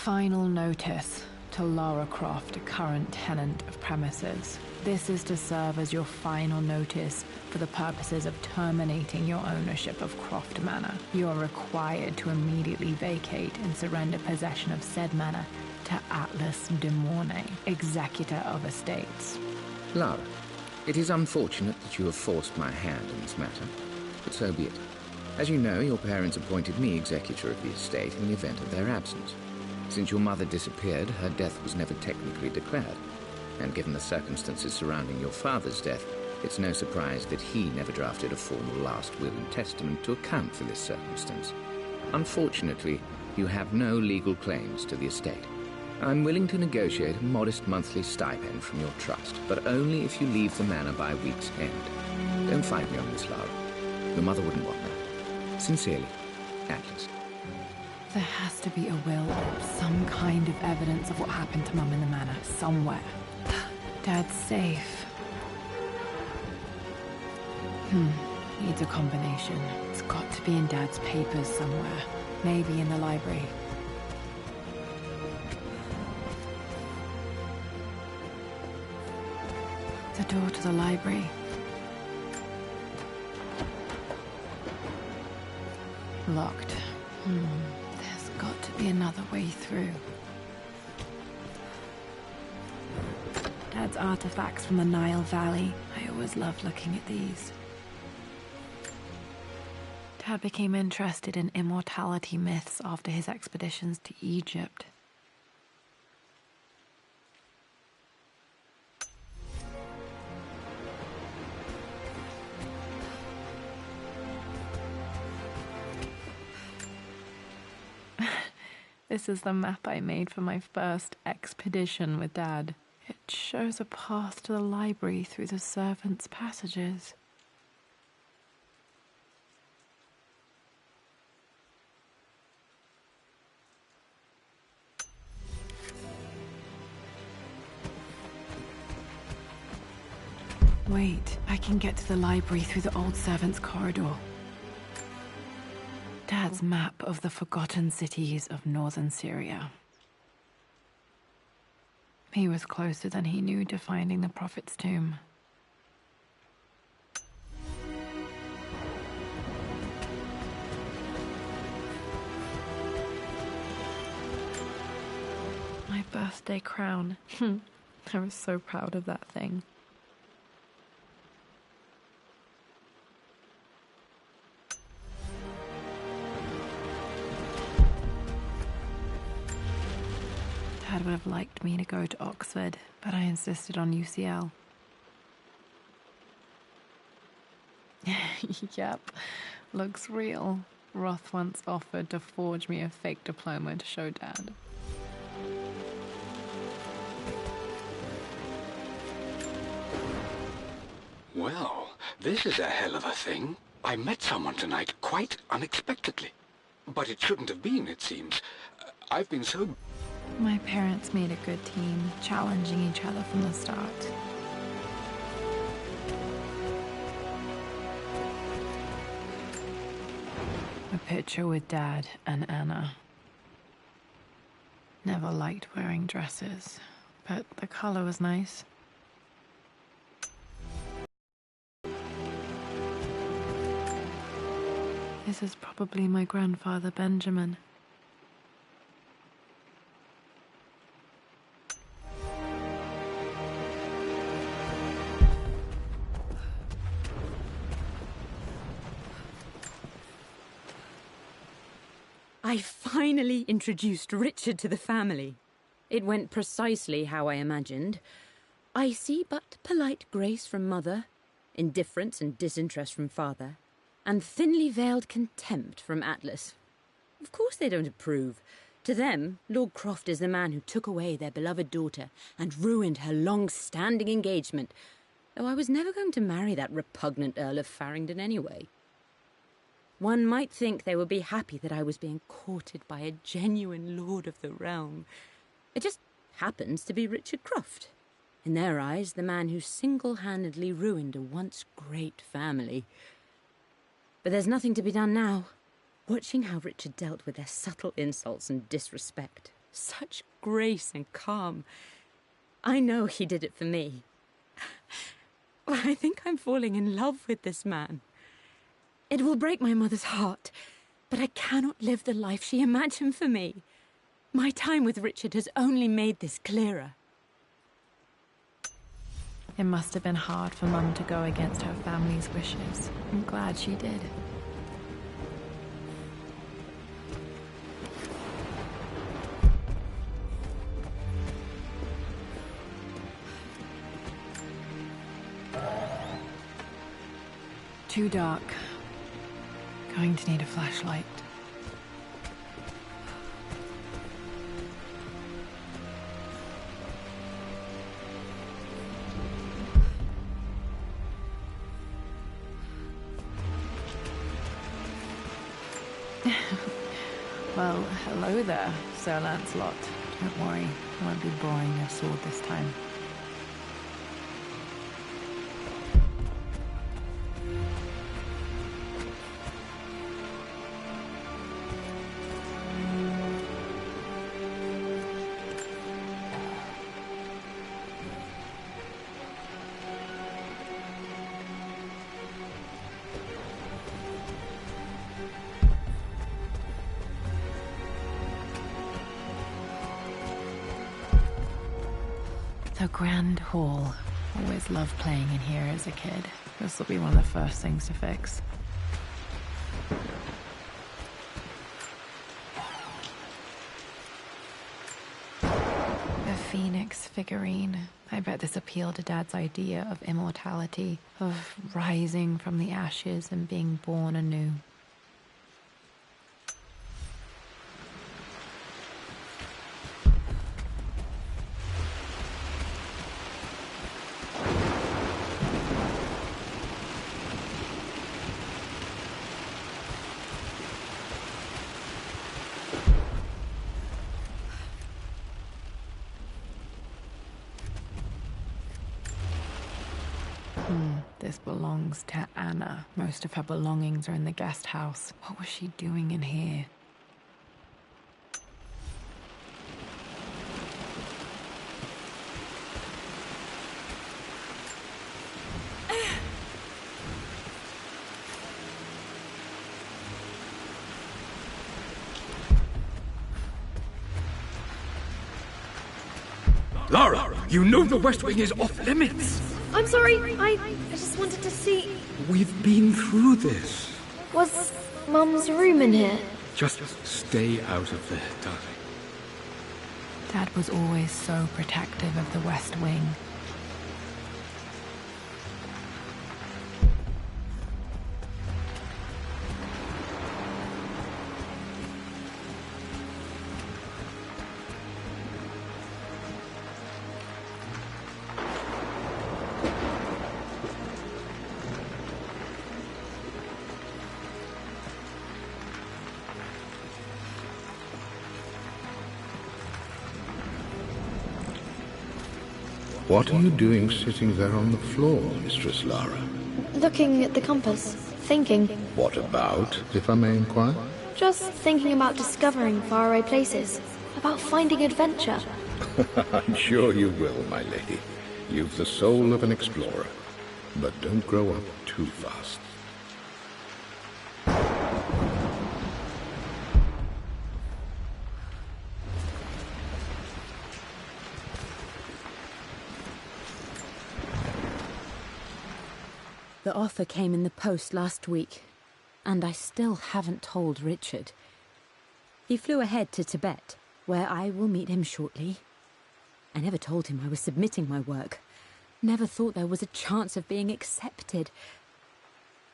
Final notice to Lara Croft, current tenant of premises. This is to serve as your final notice for the purposes of terminating your ownership of Croft Manor. You are required to immediately vacate and surrender possession of said manor to Atlas de Mornay, executor of estates. Lara, it is unfortunate that you have forced my hand in this matter, but so be it. As you know, your parents appointed me executor of the estate in the event of their absence. Since your mother disappeared, her death was never technically declared. And given the circumstances surrounding your father's death, it's no surprise that he never drafted a formal last will and testament to account for this circumstance. Unfortunately, you have no legal claims to the estate. I'm willing to negotiate a modest monthly stipend from your trust, but only if you leave the manor by week's end. Don't fight me on this, Lara. Your mother wouldn't want that. Sincerely, Atlas. There has to be a will or some kind of evidence of what happened to Mum in the manor, somewhere. Dad's safe. Needs a combination. It's got to be in Dad's papers somewhere. Maybe in the library. The door to the library. Locked. There's got to be another way through. Dad's artifacts from the Nile Valley. I always loved looking at these. Dad became interested in immortality myths after his expeditions to Egypt. This is the map I made for my first expedition with Dad. It shows a path to the library through the servants' passages. Wait, I can get to the library through the old servants' corridor. Dad's map of the forgotten cities of northern Syria. He was closer than he knew to finding the Prophet's tomb. My birthday crown. I was so proud of that thing. Dad would have liked me to go to Oxford, but I insisted on UCL. Yep, looks real. Roth once offered to forge me a fake diploma to show Dad. Well, this is a hell of a thing. I met someone tonight quite unexpectedly. But it shouldn't have been, it seems. I've been so... My parents made a good team, challenging each other from the start. A picture with Dad and Anna. Never liked wearing dresses, but the color was nice. This is probably my grandfather Benjamin. I finally introduced Richard to the family. It went precisely how I imagined. I see but polite grace from mother, indifference and disinterest from father, and thinly veiled contempt from Atlas. Of course they don't approve. To them, Lord Croft is the man who took away their beloved daughter and ruined her long-standing engagement, though I was never going to marry that repugnant Earl of Farringdon anyway. One might think they would be happy that I was being courted by a genuine lord of the realm. It just happens to be Richard Croft. In their eyes, the man who single-handedly ruined a once great family. But there's nothing to be done now. Watching how Richard dealt with their subtle insults and disrespect Such grace and calm. I know he did it for me. I think I'm falling in love with this man. It will break my mother's heart, but I cannot live the life she imagined for me. My time with Richard has only made this clearer. It must have been hard for Mum to go against her family's wishes. I'm glad she did. Too dark. Going to need a flashlight. Well, hello there, Sir Lancelot. Don't worry, I won't be borrowing your sword this time. The Grand Hall. Always loved playing in here as a kid. This will be one of the first things to fix. The Phoenix figurine. I bet this appealed to Dad's idea of immortality, of rising from the ashes and being born anew. This belongs to Anna. Most of her belongings are in the guest house. What was she doing in here? Lara, you know the West Wing is off limits. I'm sorry, I just wanted to see... We've been through this. Was Mum's room in here? Just stay out of there, darling. Dad was always so protective of the West Wing. What are you doing sitting there on the floor, Mistress Lara? Looking at the compass, thinking. What about, if I may inquire? Just thinking about discovering faraway places, about finding adventure. I'm sure you will, my lady. You've the soul of an explorer. But don't grow up too fast. The offer came in the post last week, and I still haven't told Richard. He flew ahead to Tibet, where I will meet him shortly. I never told him I was submitting my work. Never thought there was a chance of being accepted.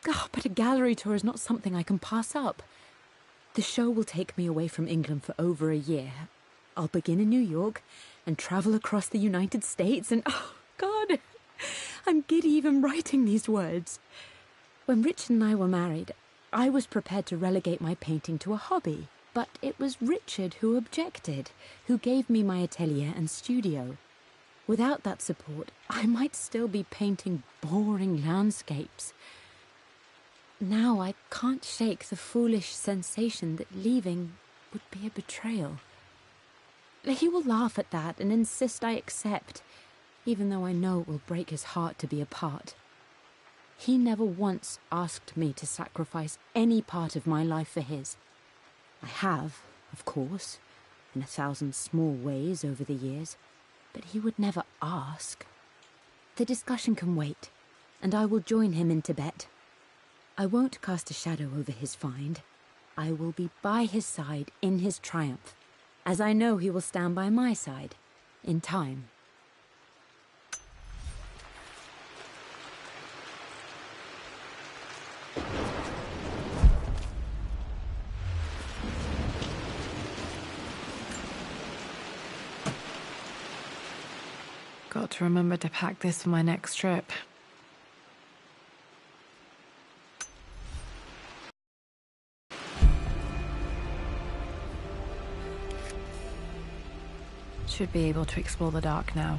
Oh, but a gallery tour is not something I can pass up. The show will take me away from England for over a year. I'll begin in New York and travel across the United States and... oh, God... I'm giddy even writing these words. When Richard and I were married, I was prepared to relegate my painting to a hobby, but it was Richard who objected, who gave me my atelier and studio. Without that support, I might still be painting boring landscapes. Now I can't shake the foolish sensation that leaving would be a betrayal. He will laugh at that and insist I accept, even though I know it will break his heart to be apart. He never once asked me to sacrifice any part of my life for his. I have, of course, in 1,000 small ways over the years, but he would never ask. The discussion can wait, and I will join him in Tibet. I won't cast a shadow over his find. I will be by his side in his triumph, as I know he will stand by my side, in time. Got to remember to pack this for my next trip. Should be able to explore the dark now.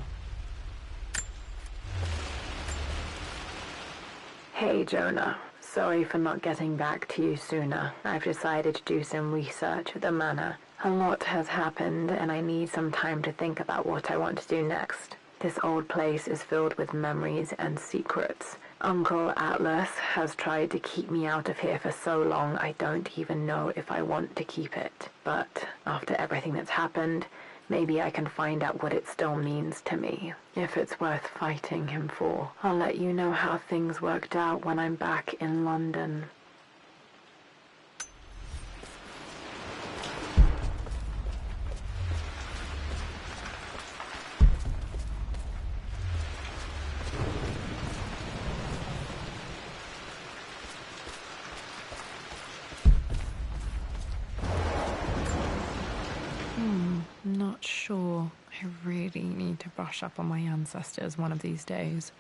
Hey, Jonah. Sorry for not getting back to you sooner. I've decided to do some research at the manor. A lot has happened, and I need some time to think about what I want to do next. This old place is filled with memories and secrets. Uncle Atlas has tried to keep me out of here for so long I don't even know if I want to keep it. But after everything that's happened, maybe I can find out what it still means to me. If it's worth fighting him for, I'll let you know how things worked out when I'm back in London. Not sure. I really need to brush up on my ancestors one of these days.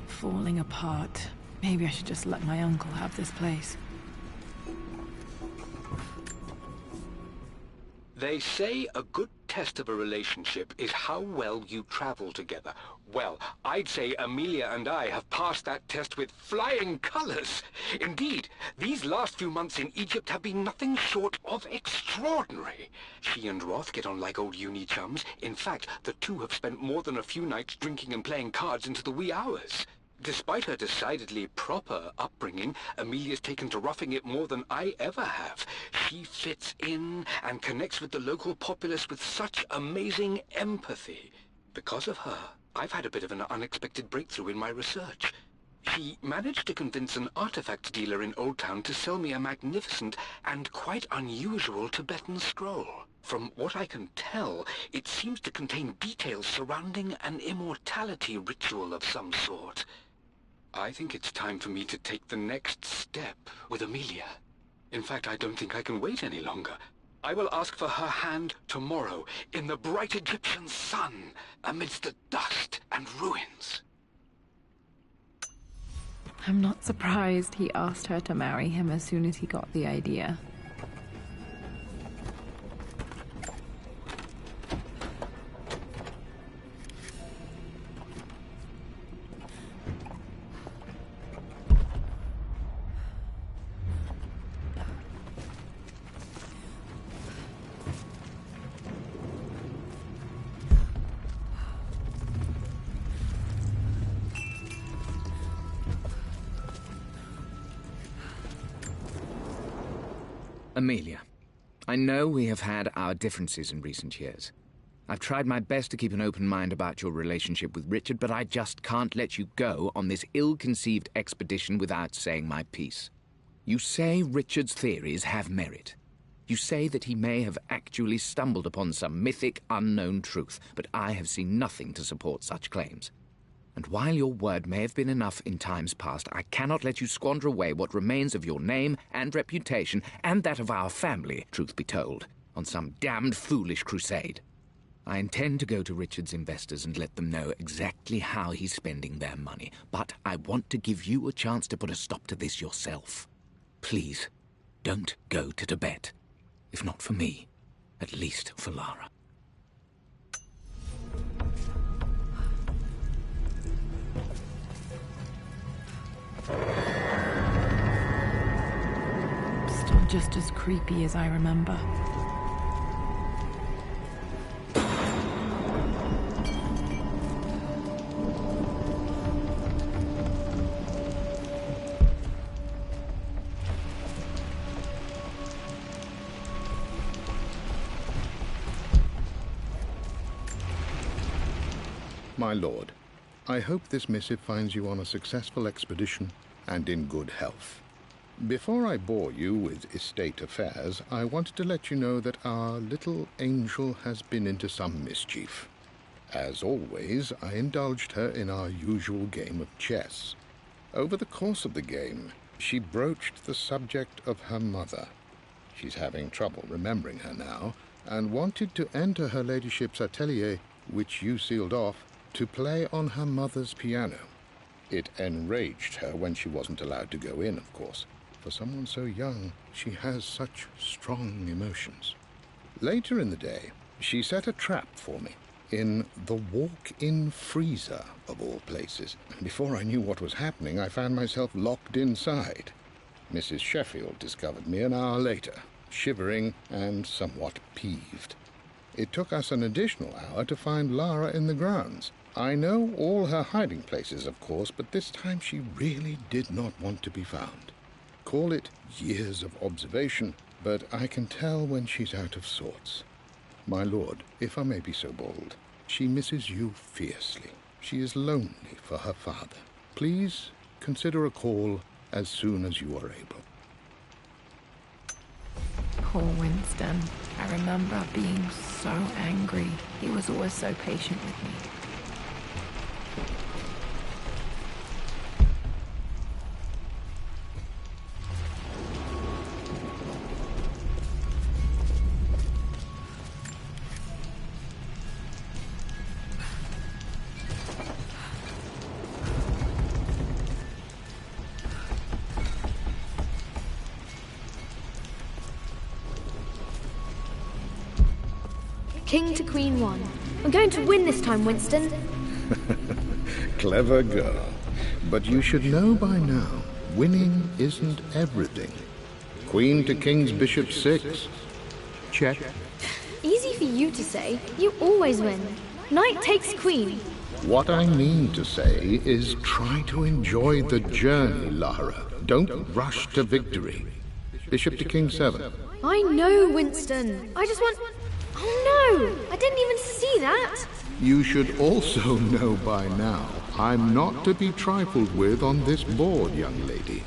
Falling apart. Maybe I should just let my uncle have this place. They say a good test of a relationship is how well you travel together. Well, I'd say Amelia and I have passed that test with flying colors. Indeed, these last few months in Egypt have been nothing short of extraordinary. She and Roth get on like old uni chums. In fact, the two have spent more than a few nights drinking and playing cards into the wee hours. Despite her decidedly proper upbringing, Amelia's taken to roughing it more than I ever have. She fits in and connects with the local populace with such amazing empathy. Because of her, I've had a bit of an unexpected breakthrough in my research. She managed to convince an artifact dealer in Old Town to sell me a magnificent and quite unusual Tibetan scroll. From what I can tell, it seems to contain details surrounding an immortality ritual of some sort. I think it's time for me to take the next step with Amelia. In fact, I don't think I can wait any longer. I will ask for her hand tomorrow in the bright Egyptian sun amidst the dust and ruins. I'm not surprised he asked her to marry him as soon as he got the idea. Amelia, I know we have had our differences in recent years. I've tried my best to keep an open mind about your relationship with Richard, but I just can't let you go on this ill-conceived expedition without saying my piece. You say Richard's theories have merit. You say that he may have actually stumbled upon some mythic, unknown truth, but I have seen nothing to support such claims. And while your word may have been enough in times past, I cannot let you squander away what remains of your name and reputation, and that of our family, truth be told, on some damned foolish crusade. I intend to go to Richard's investors and let them know exactly how he's spending their money, but I want to give you a chance to put a stop to this yourself. Please, don't go to Tibet. If not for me, at least for Lara. Still just as creepy as I remember. My lord, I hope this missive finds you on a successful expedition and in good health. Before I bore you with estate affairs, I wanted to let you know that our little angel has been into some mischief. As always, I indulged her in our usual game of chess. Over the course of the game, she broached the subject of her mother. She's having trouble remembering her now, and wanted to enter her ladyship's atelier, which you sealed off, to play on her mother's piano. It enraged her when she wasn't allowed to go in, of course. For someone so young, she has such strong emotions. Later in the day, she set a trap for me in the walk-in freezer, of all places. Before I knew what was happening, I found myself locked inside. Mrs. Sheffield discovered me an hour later, shivering and somewhat peeved. It took us an additional hour to find Lara in the grounds. I know all her hiding places, of course, but this time she really did not want to be found. Call it years of observation, but I can tell when she's out of sorts. My lord, if I may be so bold, she misses you fiercely. She is lonely for her father. Please consider a call as soon as you are able. Poor Winston. I remember being so angry. He was always so patient with me. King to Queen 1. I'm going to win this time, Winston. Clever girl. But you should know by now, winning isn't everything. Queen to King's Bishop 6. Check. Easy for you to say. You always win. Knight takes Queen. What I mean to say is try to enjoy the journey, Lara. Don't rush to victory. Bishop to King 7. I know, Winston. I just want... Oh no! I didn't even see that! You should also know by now, I'm not to be trifled with on this board, young lady.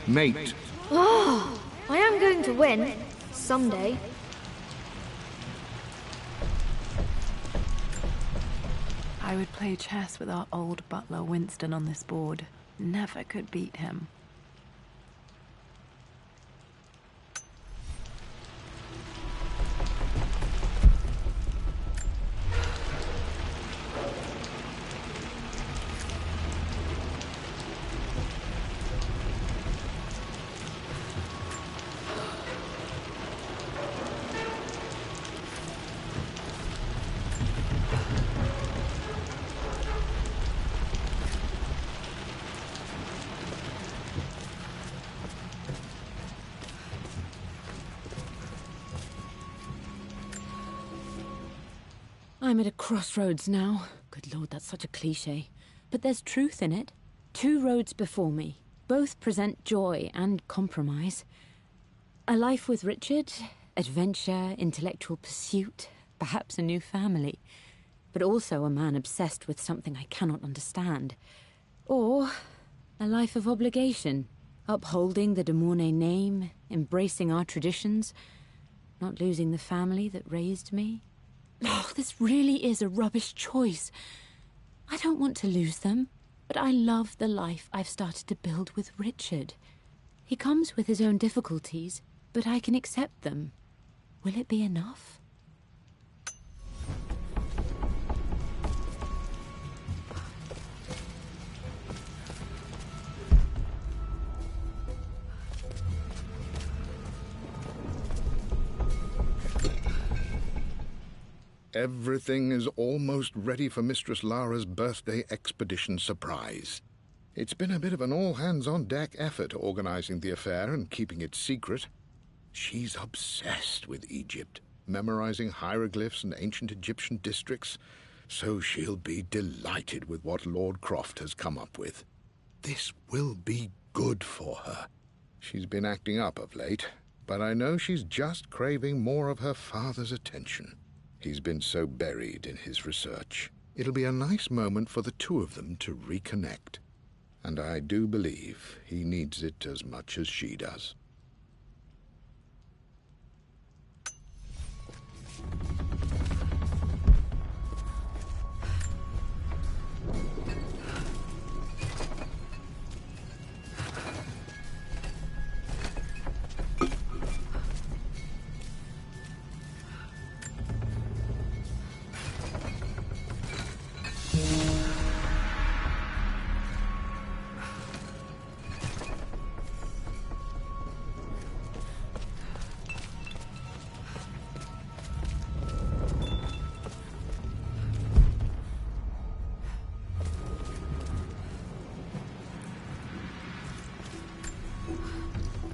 Mate. Oh, I am going to win. Someday. I would play chess with our old butler Winston on this board. Never could beat him. I'm at a crossroads now. Good Lord, that's such a cliché. But there's truth in it. 2 roads before me. Both present joy and compromise. A life with Richard, adventure, intellectual pursuit, perhaps a new family. But also a man obsessed with something I cannot understand. Or a life of obligation, upholding the de Mornay name, embracing our traditions. not losing the family that raised me. Oh, this really is a rubbish choice. I don't want to lose them, but I love the life I've started to build with Richard. He comes with his own difficulties, but I can accept them. Will it be enough? Everything is almost ready for Mistress Lara's birthday expedition surprise. It's been a bit of an all-hands-on-deck effort organizing the affair and keeping it secret. She's obsessed with Egypt, memorizing hieroglyphs and ancient Egyptian districts, so she'll be delighted with what Lord Croft has come up with. This will be good for her. She's been acting up of late, but I know she's just craving more of her father's attention. He's been so buried in his research. It'll be a nice moment for the two of them to reconnect. And I do believe he needs it as much as she does.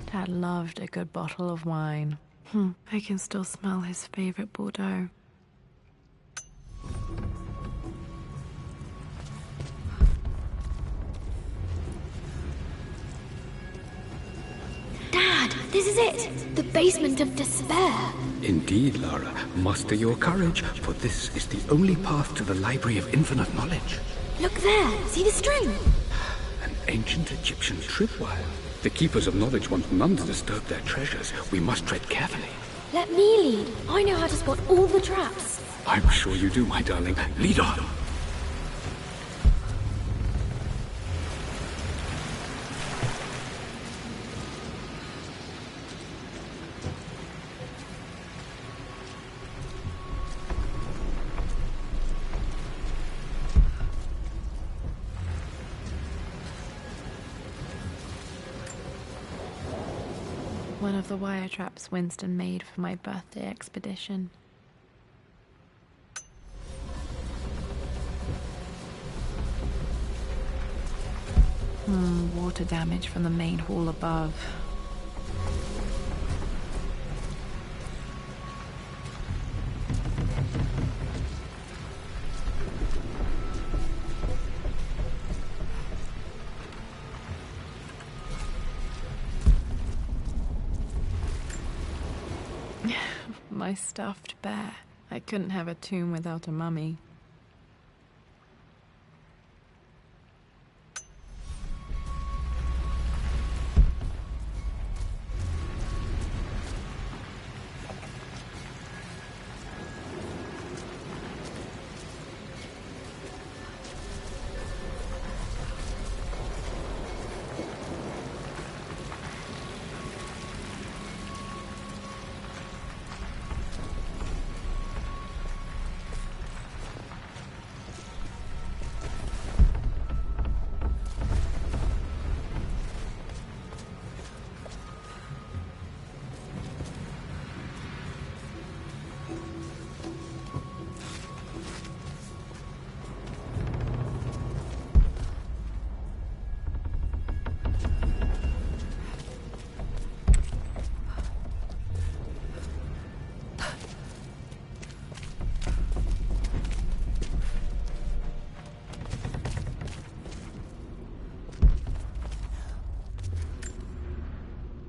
Dad loved a good bottle of wine. I can still smell his favorite Bordeaux. Dad, this is it! The basement of despair! Indeed, Lara. Muster your courage, for this is the only path to the Library of Infinite Knowledge. Look there! See the string? An ancient Egyptian tripwire. The Keepers of Knowledge want none to disturb their treasures. We must tread carefully. Let me lead. I know how to spot all the traps. I'm sure you do, my darling. Lead on. One of the wire traps Winston made for my birthday expedition. Water damage from the main hall above. My stuffed bear. I couldn't have a tomb without a mummy.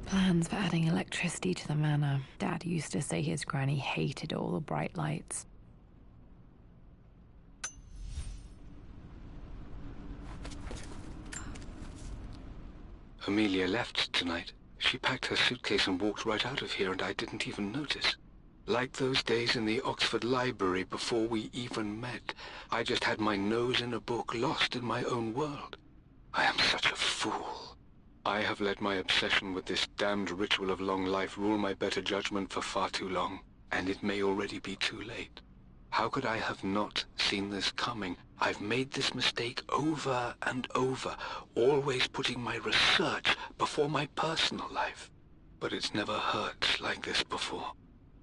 Plans for adding electricity to the manor. Dad used to say his granny hated all the bright lights. Amelia left tonight. She packed her suitcase and walked right out of here, and I didn't even notice. Like those days in the Oxford Library before we even met. I just had my nose in a book, lost in my own world. I am such a fool. I have let my obsession with this damned ritual of long life rule my better judgment for far too long, and it may already be too late. How could I have not seen this coming? I've made this mistake over and over, always putting my research before my personal life. But it's never hurt like this before.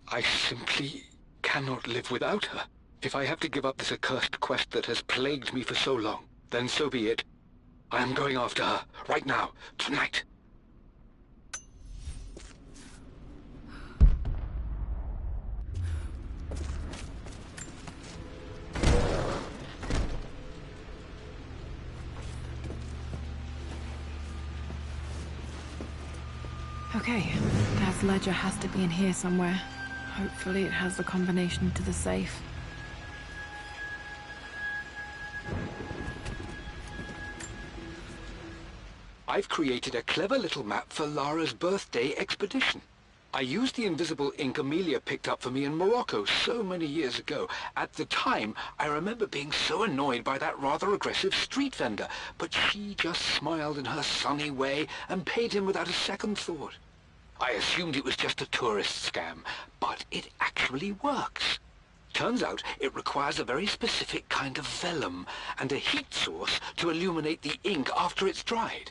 I simply cannot live without her. If I have to give up this accursed quest that has plagued me for so long, then so be it. I am going after her, right now, tonight. Okay, Dad's ledger has to be in here somewhere. Hopefully it has the combination to the safe. I've created a clever little map for Lara's birthday expedition. I used the invisible ink Amelia picked up for me in Morocco so many years ago. At the time, I remember being so annoyed by that rather aggressive street vendor, but she just smiled in her sunny way and paid him without a second thought. I assumed it was just a tourist scam, but it actually works. Turns out it requires a very specific kind of vellum and a heat source to illuminate the ink after it's dried.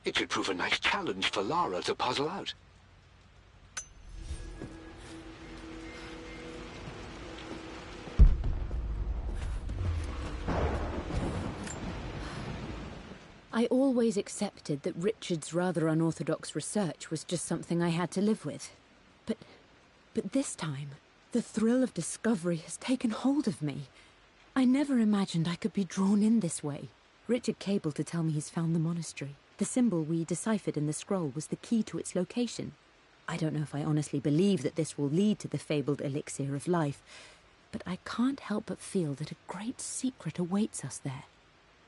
It should prove a nice challenge for Lara to puzzle out. I always accepted that Richard's rather unorthodox research was just something I had to live with. But this time, the thrill of discovery has taken hold of me. I never imagined I could be drawn in this way. Richard cabled to tell me he's found the monastery. The symbol we deciphered in the scroll was the key to its location. I don't know if I honestly believe that this will lead to the fabled elixir of life, but I can't help but feel that a great secret awaits us there.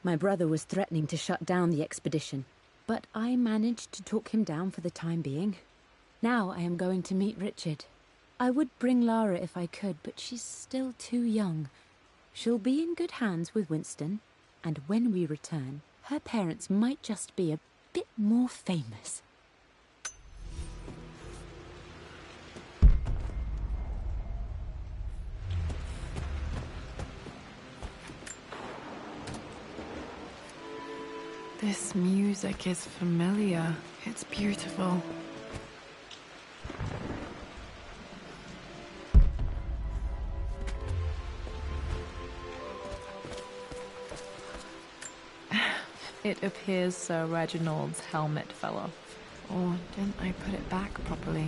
My brother was threatening to shut down the expedition, but I managed to talk him down for the time being. Now I am going to meet Richard. I would bring Lara if I could, but she's still too young. She'll be in good hands with Winston, and when we return, her parents might just be a bit more famous. This music is familiar. It's beautiful. It appears Sir Reginald's helmet fell off. Or didn't I put it back properly?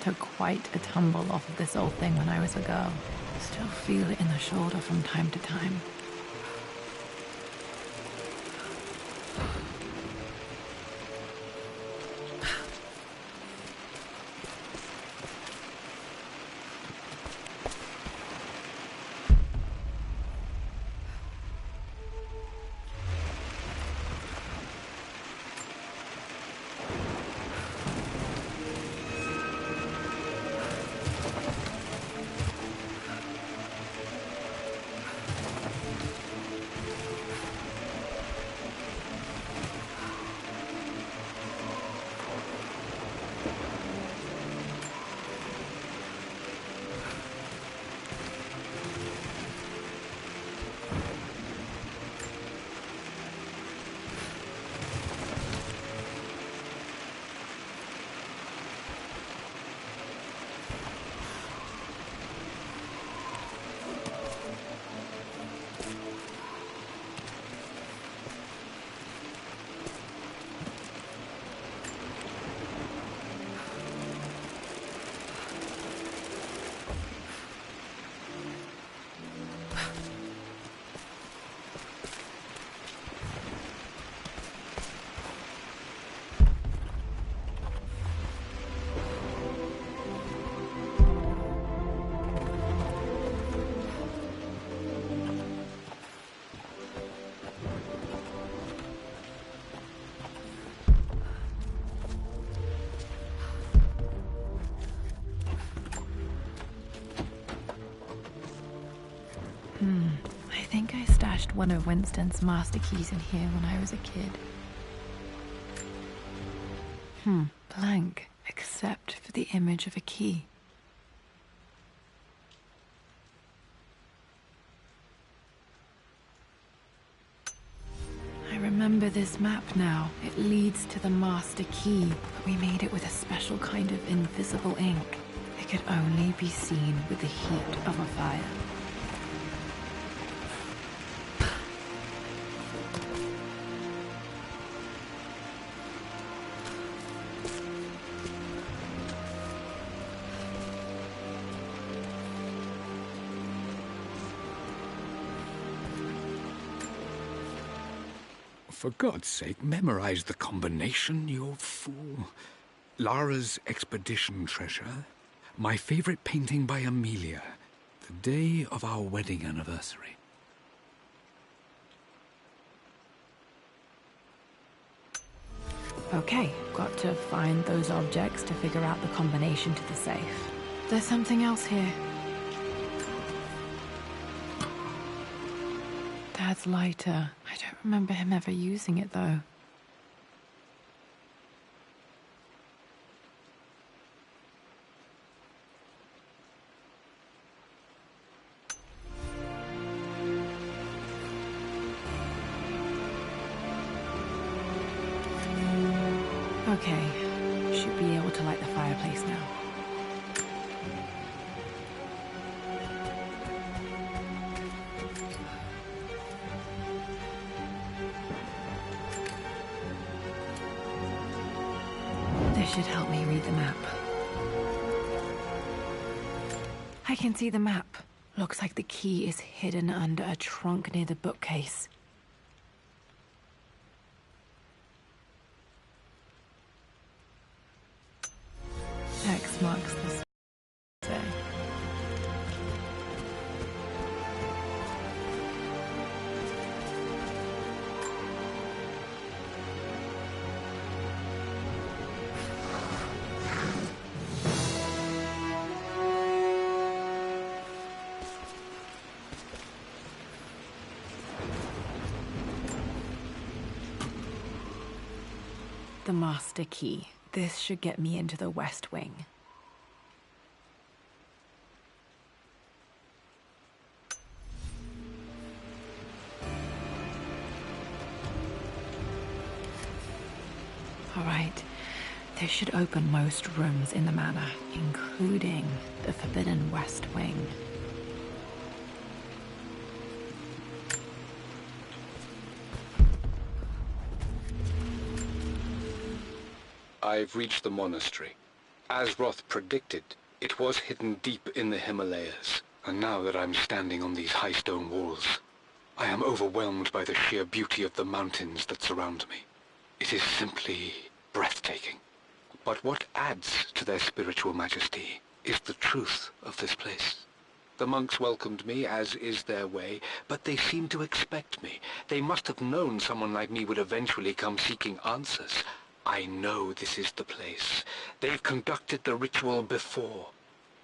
Took quite a tumble off of this old thing when I was a girl. Still feel it in the shoulder from time to time. one of Winston's master keys in here when I was a kid. Blank, except for the image of a key. I remember this map now. It leads to the master key, but we made it with a special kind of invisible ink. It could only be seen with the heat of a fire. For God's sake, memorize the combination, you old fool. Lara's expedition treasure, my favorite painting by Amelia, the day of our wedding anniversary. Okay, got to find those objects to figure out the combination to the safe. There's something else here. Dad's lighter. I don't remember him ever using it, though. Okay, should be able to light the fireplace now. This should help me read the map. I can see the map. Looks like the key is hidden under a trunk near the bookcase. X marks the spot. The master key. This should get me into the West Wing. All right, this should open most rooms in the manor, including the Forbidden West Wing. I've reached the monastery. As Roth predicted, it was hidden deep in the Himalayas. And now that I'm standing on these high stone walls, I am overwhelmed by the sheer beauty of the mountains that surround me. It is simply breathtaking. But what adds to their spiritual majesty is the truth of this place. The monks welcomed me, as is their way, but they seemed to expect me. They must have known someone like me would eventually come seeking answers. I know this is the place. They've conducted the ritual before.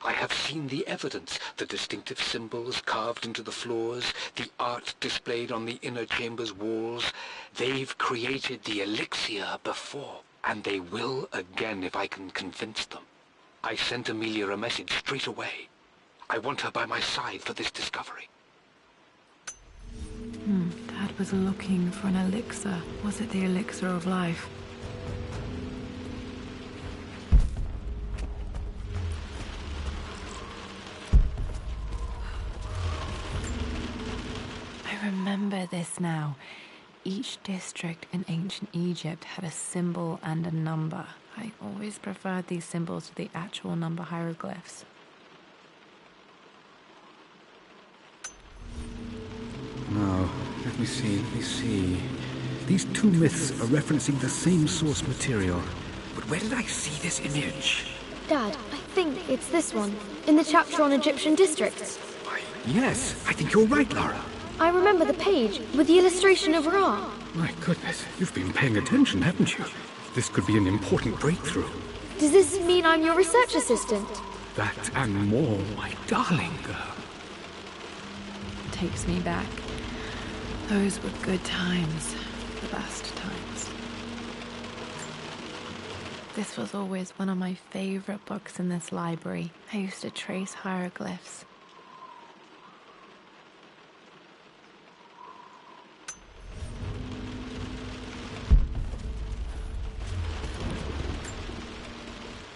I have seen the evidence, the distinctive symbols carved into the floors, the art displayed on the inner chamber's walls. They've created the elixir before, and they will again if I can convince them. I sent Amelia a message straight away. I want her by my side for this discovery. Dad was looking for an elixir. Was it the elixir of life? I remember this now. Each district in ancient Egypt had a symbol and a number. I always preferred these symbols to the actual number hieroglyphs. Now, let me see. These two myths are referencing the same source material. But where did I see this image? Dad, I think it's this one, in the chapter on Egyptian districts. Why, yes, I think you're right, Lara. I remember the page with the illustration of Ra. My goodness, you've been paying attention, haven't you? This could be an important breakthrough. Does this mean I'm your research assistant? That and more, my darling girl. Takes me back. Those were good times. The best times. This was always one of my favorite books in this library. I used to trace hieroglyphs.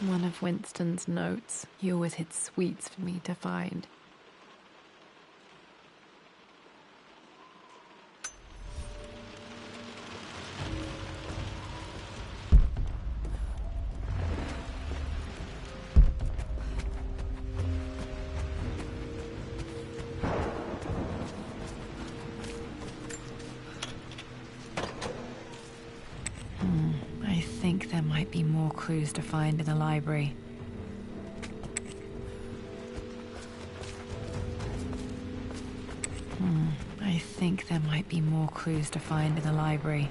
One of Winston's notes. He always hid sweets for me to find. I think there might be more clues to find in the library. I think there might be more clues to find in the library.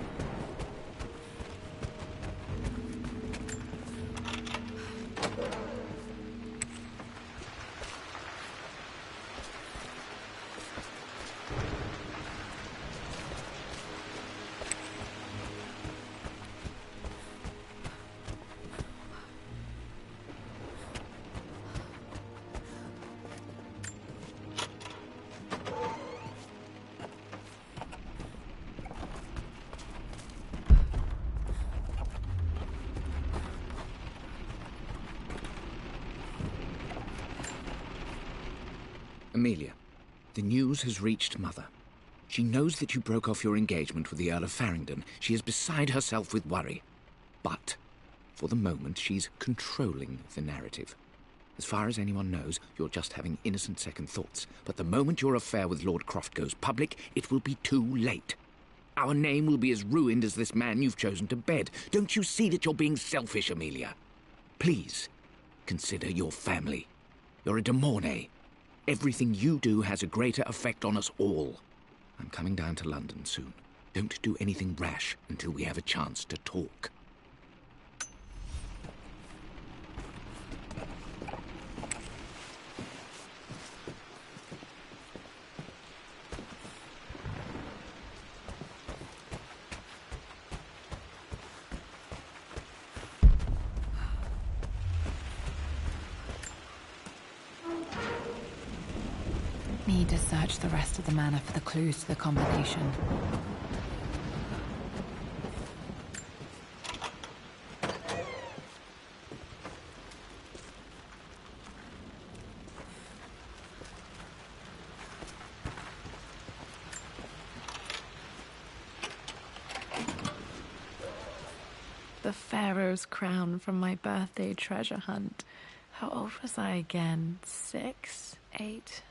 Amelia, the news has reached Mother. She knows that you broke off your engagement with the Earl of Farringdon. She is beside herself with worry. But, for the moment, she's controlling the narrative. As far as anyone knows, you're just having innocent second thoughts. But the moment your affair with Lord Croft goes public, it will be too late. Our name will be as ruined as this man you've chosen to bed. Don't you see that you're being selfish, Amelia? Please, consider your family. You're a de Mornay. Everything you do has a greater effect on us all. I'm coming down to London soon. Don't do anything rash until we have a chance to talk. Need to search the rest of the manor for the clues to the combination. The Pharaoh's crown from my birthday treasure hunt. How old was I again? 6? 8?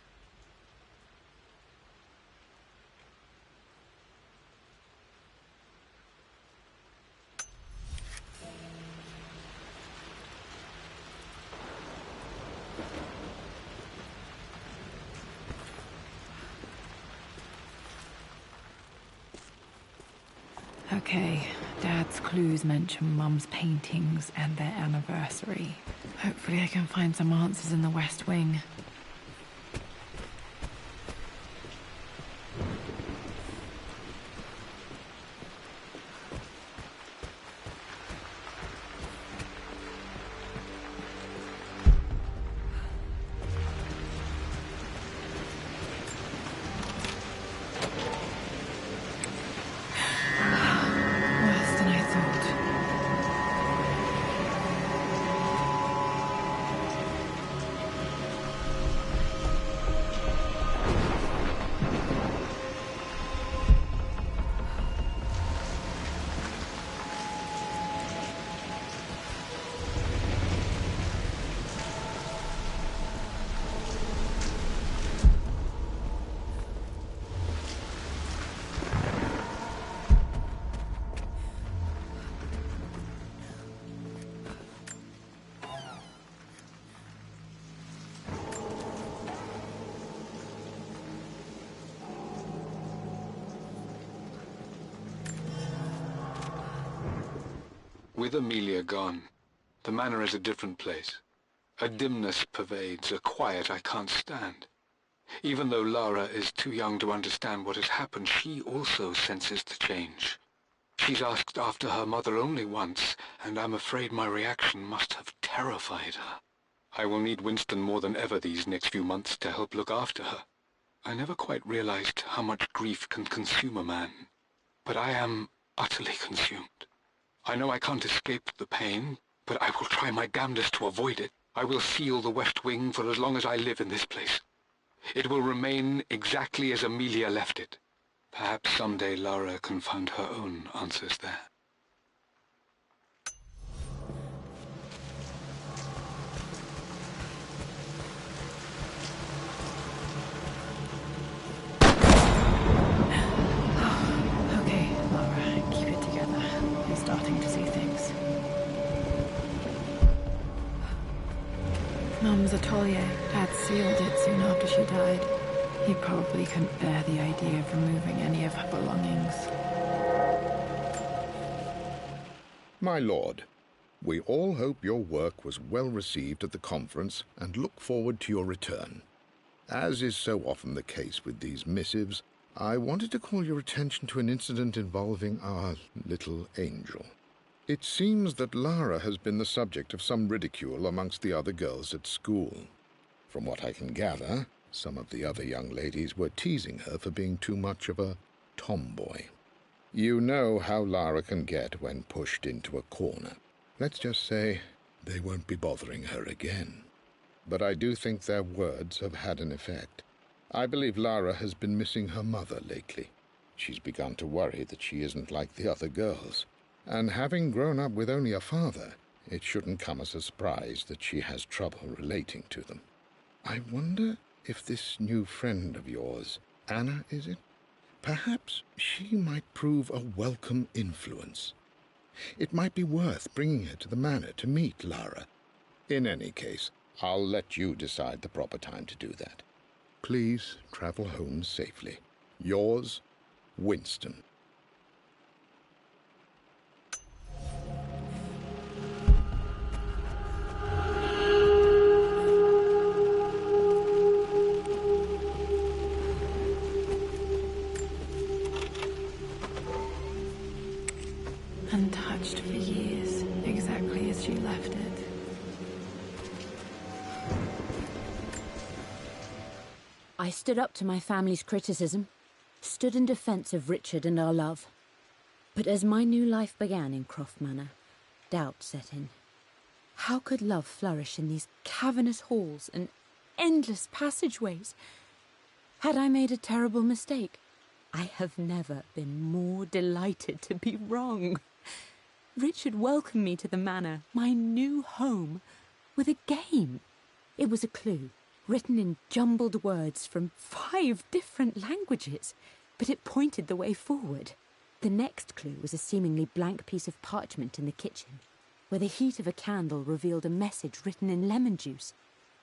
Okay, Dad's clues mention Mum's paintings and their anniversary. Hopefully I can find some answers in the West Wing. Worse than I thought. With Amelia gone, the manor is a different place. A dimness pervades, a quiet I can't stand. Even though Lara is too young to understand what has happened, she also senses the change. She's asked after her mother only once, and I'm afraid my reaction must have terrified her. I will need Winston more than ever these next few months to help look after her. I never quite realized how much grief can consume a man, but I am utterly consumed. I know I can't escape the pain, but I will try my damnedest to avoid it. I will seal the West Wing for as long as I live in this place. It will remain exactly as Amelia left it. Perhaps someday Lara can find her own answers there. Okay, Lara, keep it together. I'm starting to see things. Mum's atelier. Dad sealed it soon after she died. He probably couldn't bear the idea of removing any of her belongings. My lord, we all hope your work was well received at the conference and look forward to your return. As is so often the case with these missives, I wanted to call your attention to an incident involving our little angel. It seems that Lara has been the subject of some ridicule amongst the other girls at school. From what I can gather, some of the other young ladies were teasing her for being too much of a tomboy. You know how Lara can get when pushed into a corner. Let's just say they won't be bothering her again. But I do think their words have had an effect. I believe Lara has been missing her mother lately. She's begun to worry that she isn't like the other girls. And having grown up with only a father, it shouldn't come as a surprise that she has trouble relating to them. I wonder if this new friend of yours, Anna, is it? Perhaps she might prove a welcome influence. It might be worth bringing her to the manor to meet Lara. In any case, I'll let you decide the proper time to do that. Please travel home safely. Yours, Winston. Untouched for years, exactly as she left it. I stood up to my family's criticism, stood in defense of Richard and our love. But as my new life began in Croft Manor, doubt set in. How could love flourish in these cavernous halls and endless passageways? Had I made a terrible mistake? I have never been more delighted to be wrong. Richard welcomed me to the manor, my new home, with a game. It was a clue, written in jumbled words from 5 different languages, but it pointed the way forward. The next clue was a seemingly blank piece of parchment in the kitchen, where the heat of a candle revealed a message written in lemon juice.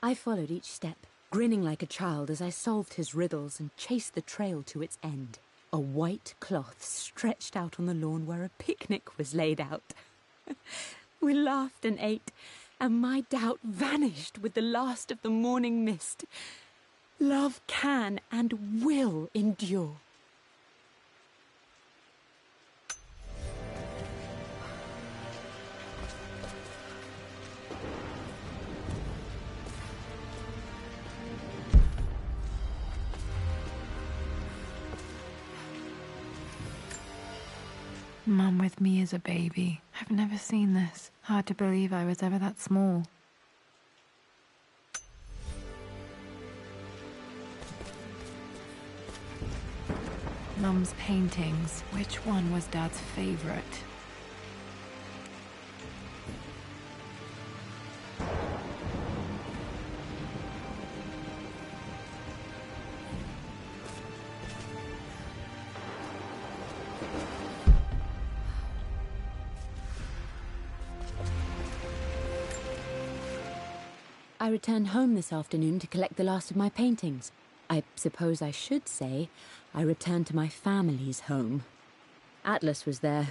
I followed each step, grinning like a child as I solved his riddles and chased the trail to its end. A white cloth stretched out on the lawn where a picnic was laid out. We laughed and ate, and my doubt vanished with the last of the morning mist. Love can and will endure. Mum with me as a baby. I've never seen this. Hard to believe I was ever that small. Mum's paintings. Which one was Dad's favorite? I returned home this afternoon to collect the last of my paintings. I suppose I should say I returned to my family's home. Atlas was there,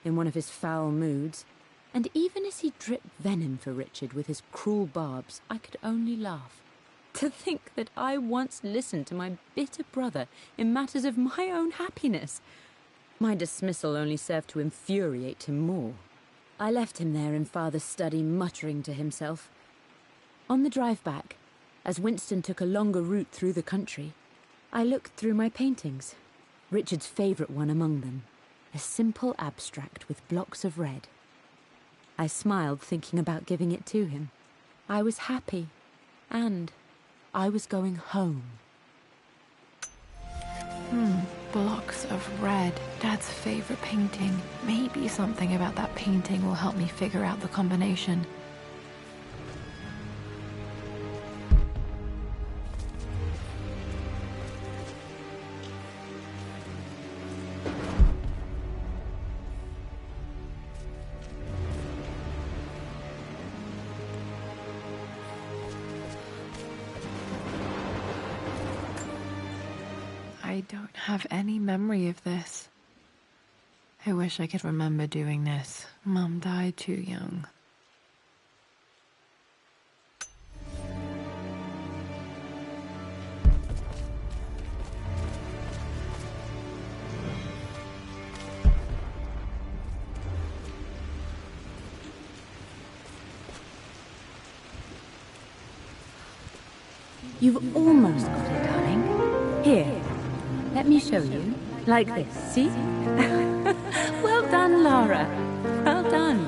in one of his foul moods, and even as he dripped venom for Richard with his cruel barbs, I could only laugh. To think that I once listened to my bitter brother in matters of my own happiness. My dismissal only served to infuriate him more. I left him there in Father's study, muttering to himself. On the drive back, as Winston took a longer route through the country, I looked through my paintings, Richard's favourite one among them, a simple abstract with blocks of red. I smiled, thinking about giving it to him. I was happy, and I was going home. Blocks of red. Dad's favorite painting. Maybe something about that painting will help me figure out the combination. I don't have any memory of this. I wish I could remember doing this. Mum died too young. You've almost got it, darling. Here, let me show you. Like this, see? Well done, Lara. Well done.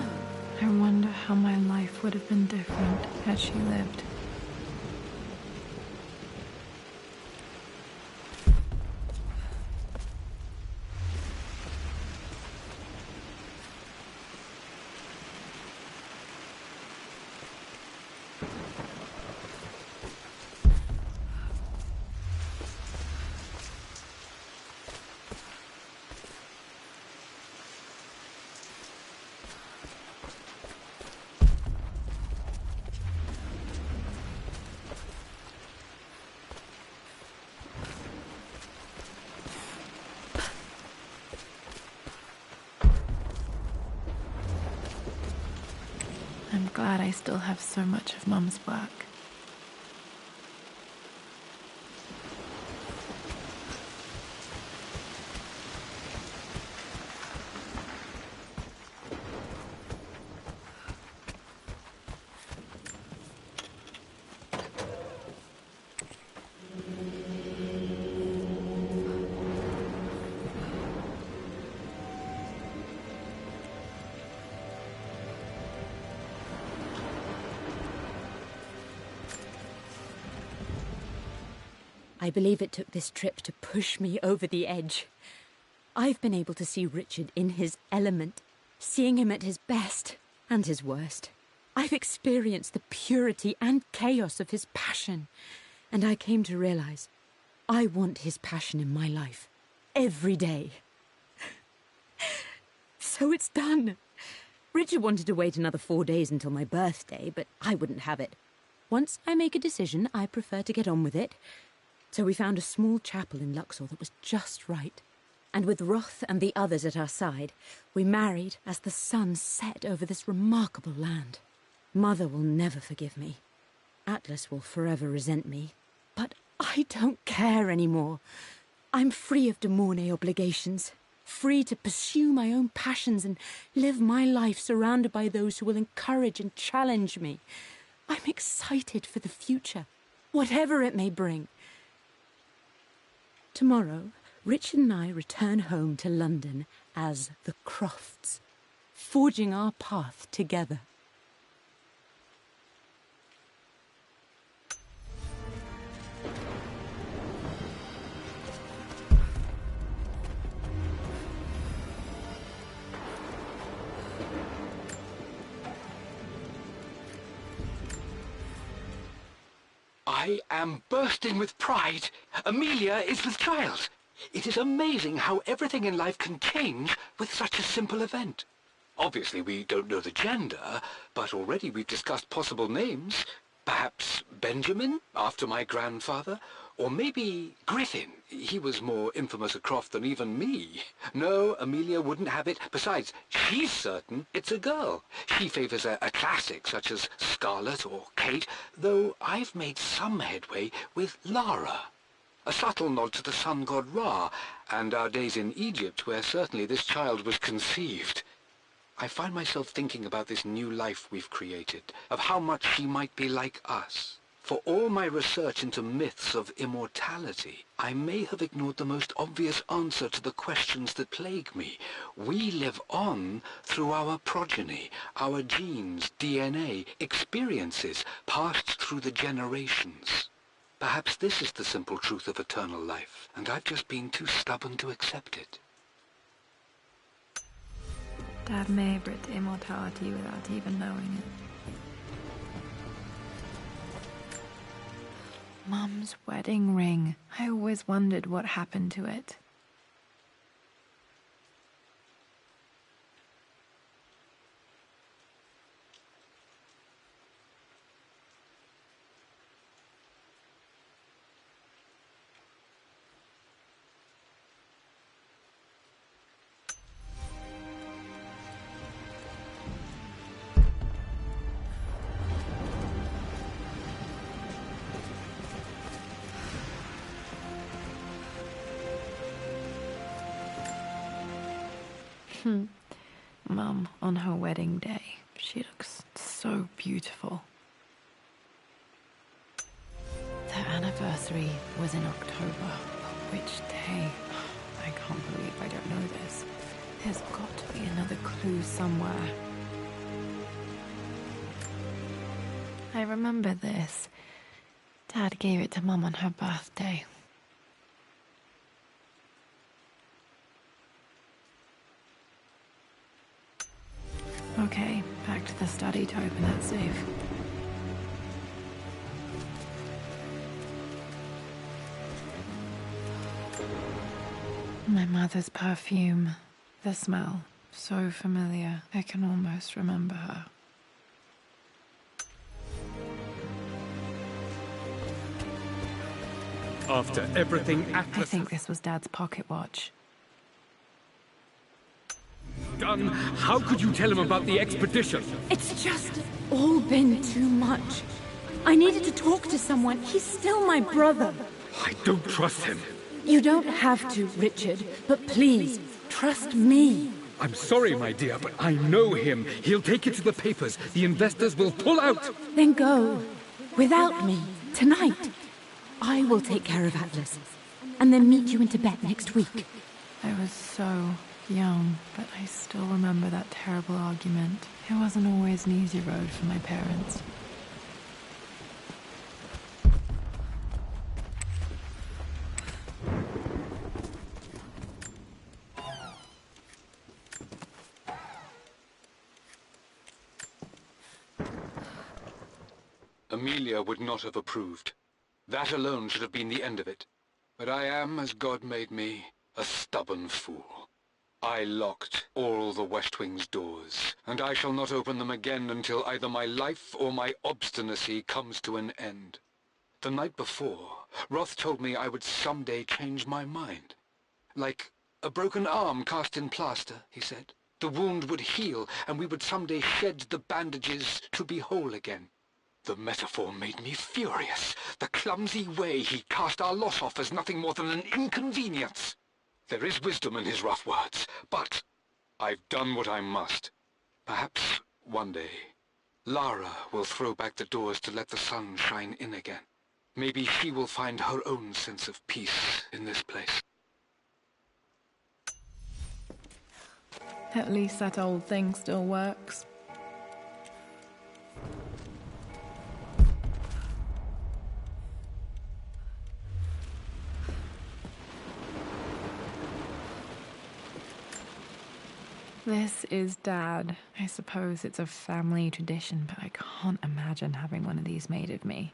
I wonder how my life would have been different had she lived. I'm glad I still have so much of Mum's work. I believe it took this trip to push me over the edge. I've been able to see Richard in his element, seeing him at his best and his worst. I've experienced the purity and chaos of his passion, and I came to realize I want his passion in my life every day. So it's done. Richard wanted to wait another 4 days until my birthday, but I wouldn't have it. Once I make a decision, I prefer to get on with it. So we found a small chapel in Luxor that was just right. And with Roth and the others at our side, we married as the sun set over this remarkable land. Mother will never forgive me. Atlas will forever resent me. But I don't care anymore. I'm free of De Mornay obligations, free to pursue my own passions and live my life surrounded by those who will encourage and challenge me. I'm excited for the future, whatever it may bring. Tomorrow, Richard and I return home to London as the Crofts, forging our path together. I am bursting with pride. Amelia is with child. It is amazing how everything in life can change with such a simple event. Obviously, we don't know the gender, but already we've discussed possible names. Perhaps Benjamin, after my grandfather? Or maybe Griffin. He was more infamous at Croft than even me. No, Amelia wouldn't have it. Besides, she's certain it's a girl. She favours a classic such as Scarlet or Kate, though I've made some headway with Lara. A subtle nod to the sun god Ra, and our days in Egypt, where certainly this child was conceived. I find myself thinking about this new life we've created, of how much she might be like us. For all my research into myths of immortality, I may have ignored the most obvious answer to the questions that plague me. We live on through our progeny, our genes, DNA, experiences passed through the generations. Perhaps this is the simple truth of eternal life, and I've just been too stubborn to accept it. Dad may have written immortality without even knowing it. Mum's wedding ring. I always wondered what happened to it. Mum, on her wedding day, she looks so beautiful. Their anniversary was in October. Which day? I can't believe I don't know this. There's got to be another clue somewhere. I remember this. Dad gave it to Mum on her birthday. Okay, back to the study to open that safe. My mother's perfume. The smell. So familiar. I can almost remember her. After everything Atlas I think this was Dad's pocket watch. done, how could you tell him about the expedition? It's just all been too much. I needed to talk to someone. He's still my brother. I don't trust him. You don't have to, Richard, but please, trust me. I'm sorry, my dear, but I know him. He'll take it to the papers. The investors will pull out. Then go. Without me. Tonight. I will take care of Atlas. And then meet you in Tibet next week. I was so young, but I still remember that terrible argument. It wasn't always an easy road for my parents. Amelia would not have approved. That alone should have been the end of it. But I am, as God made me, a stubborn fool. I locked all the West Wing's doors, and I shall not open them again until either my life or my obstinacy comes to an end. The night before, Roth told me I would someday change my mind. Like a broken arm cast in plaster, he said. The wound would heal, and we would someday shed the bandages to be whole again. The metaphor made me furious. The clumsy way he cast our loss off as nothing more than an inconvenience. There is wisdom in his rough words, but I've done what I must. Perhaps one day, Lara will throw back the doors to let the sun shine in again. Maybe she will find her own sense of peace in this place. At least that old thing still works. This is Dad. I suppose it's a family tradition, but I can't imagine having one of these made of me.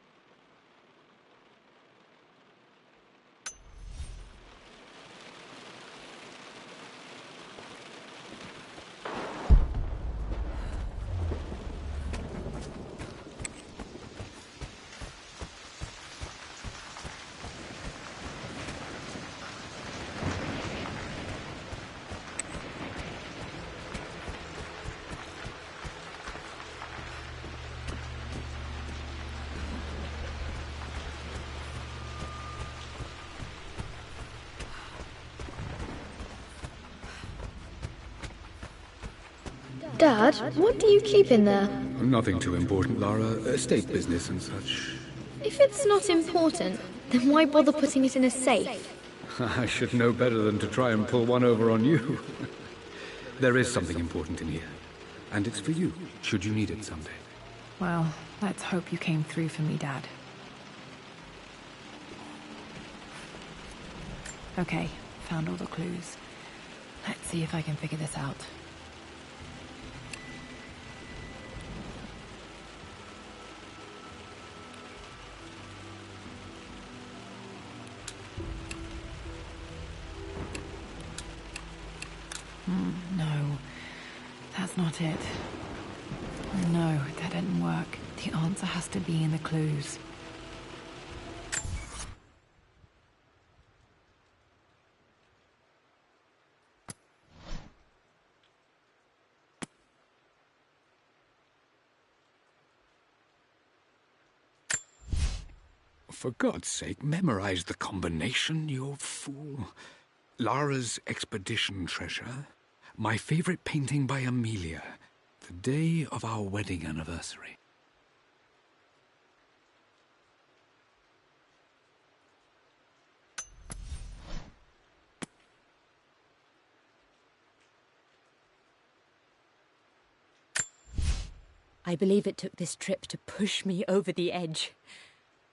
Dad, what do you keep in there? Nothing too important, Lara. Estate business and such. If it's not important, then why bother putting it in a safe? I should know better than to try and pull one over on you. There is something important in here. And it's for you, should you need it someday. Well, let's hope you came through for me, Dad. Okay, found all the clues. Let's see if I can figure this out. No, that's not it. No, that didn't work. The answer has to be in the clues. For God's sake, memorize the combination, you fool. Lara's expedition treasure. My favorite painting by Amelia. The day of our wedding anniversary. I believe it took this trip to push me over the edge.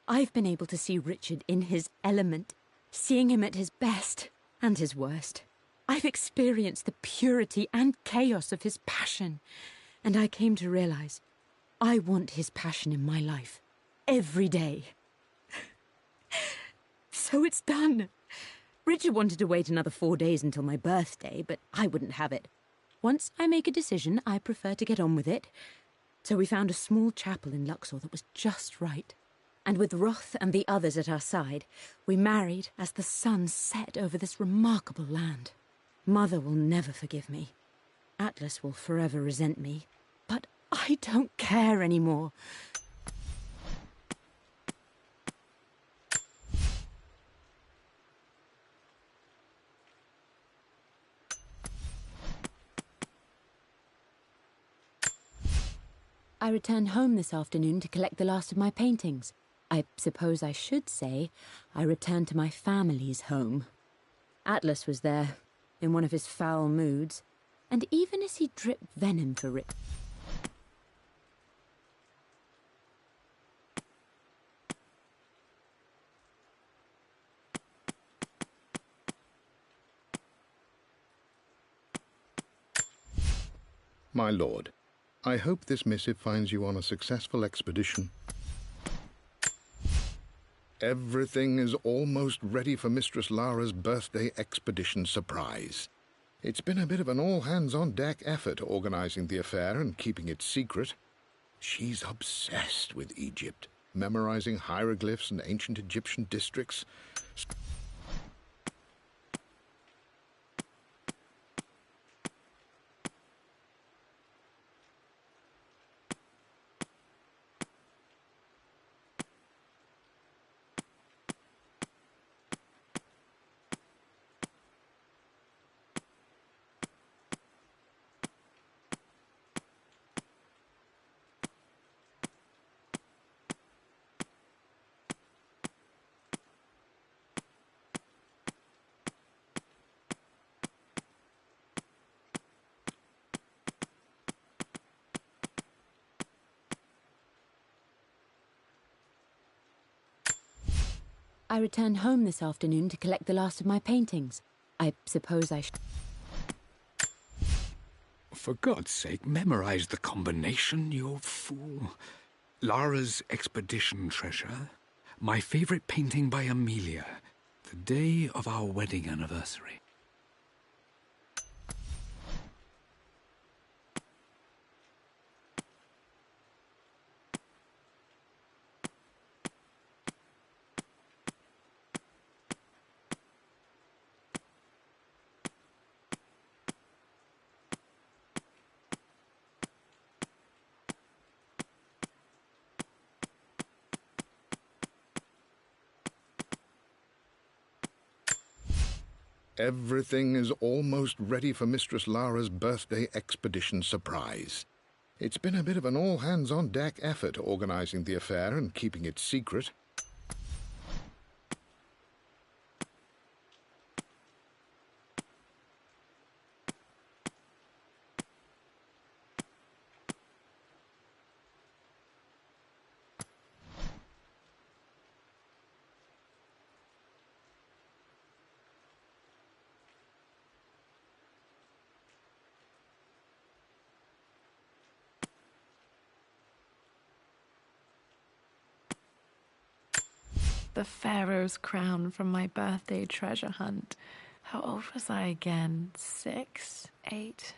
I've been able to see Richard in his element, seeing him at his best and his worst. I've experienced the purity and chaos of his passion, and I came to realize I want his passion in my life every day. So it's done. Richard wanted to wait another 4 days until my birthday, but I wouldn't have it. Once I make a decision, I prefer to get on with it. So we found a small chapel in Luxor that was just right. And with Roth and the others at our side, we married as the sun set over this remarkable land. Mother will never forgive me. Atlas will forever resent me. But I don't care anymore. I returned home this afternoon to collect the last of my paintings. I suppose I should say I returned to my family's home. Atlas was there, in one of his foul moods, and even as he dripped venom for Rick. My lord, I hope this missive finds you on a successful expedition. Everything is almost ready for Mistress Lara's birthday expedition surprise. It's been a bit of an all-hands-on-deck effort organizing the affair and keeping it secret. She's obsessed with Egypt, memorizing hieroglyphs and ancient Egyptian districts. I returned home this afternoon to collect the last of my paintings. I suppose I should... For God's sake, memorize the combination, you fool. Lara's expedition treasure. My favorite painting by Amelia. The day of our wedding anniversary. Everything is almost ready for Mistress Lara's birthday expedition surprise. It's been a bit of an all-hands-on-deck effort organizing the affair and keeping it secret. The Pharaoh's crown from my birthday treasure hunt. How old was I again? 6? 8?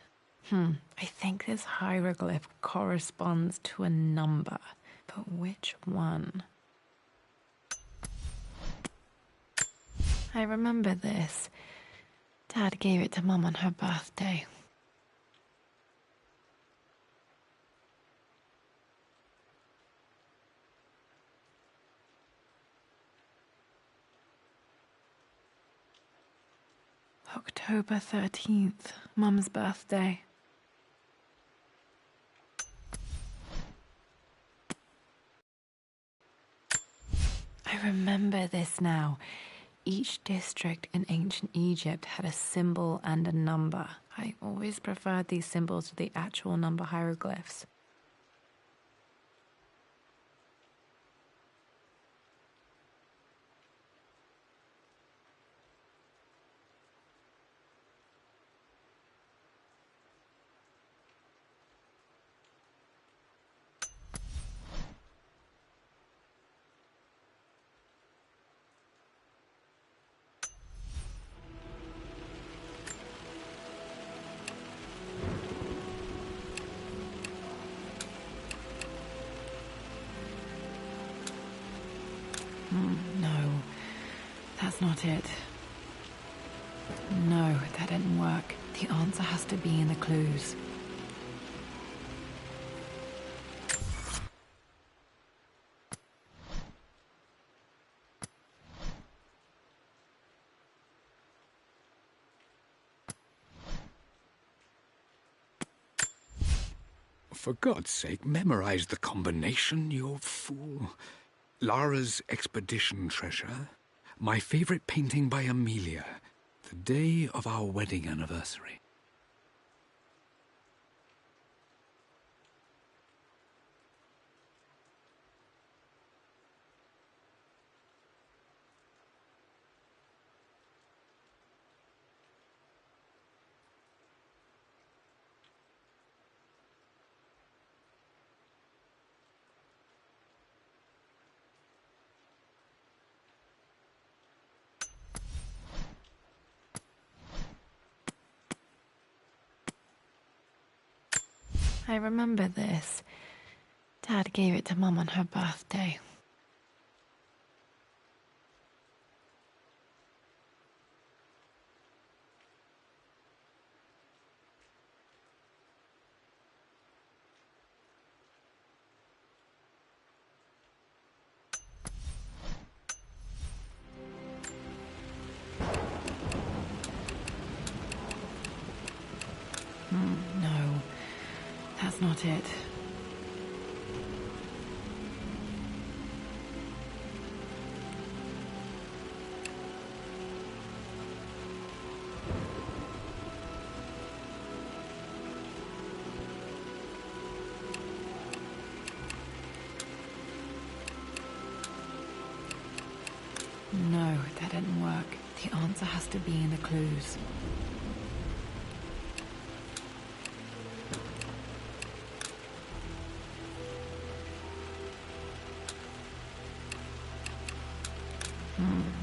I think this hieroglyph corresponds to a number, but which one? I remember this. Dad gave it to Mum on her birthday. October 13th, Mum's birthday. I remember this now. Each district in ancient Egypt had a symbol and a number. I always preferred these symbols to the actual number hieroglyphs. No, that's not it. No, that didn't work. The answer has to be in the clues. For God's sake, memorize the combination, you fool. Lara's expedition treasure, my favorite painting by Amelia, the day of our wedding anniversary. I remember this. Dad gave it to Mum on her birthday. No, that's not it. No, that didn't work. The answer has to be in the clues.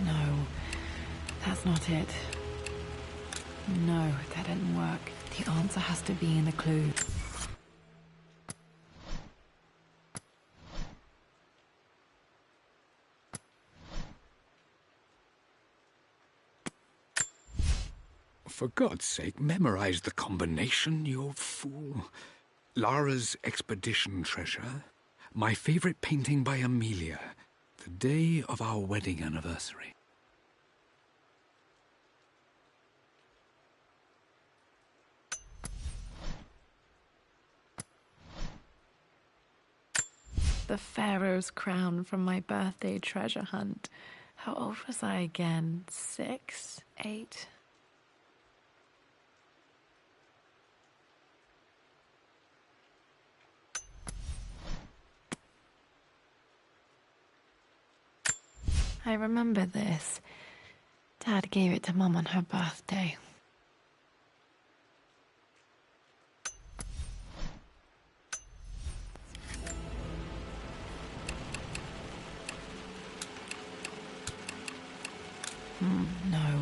No, that's not it. No, that didn't work. The answer has to be in the clues. For God's sake, memorize the combination, you fool. Lara's expedition treasure, my favorite painting by Amelia, the day of our wedding anniversary. the Pharaoh's crown from my birthday treasure hunt. How old was I again? 6? 8? I remember this. Dad gave it to Mum on her birthday. No,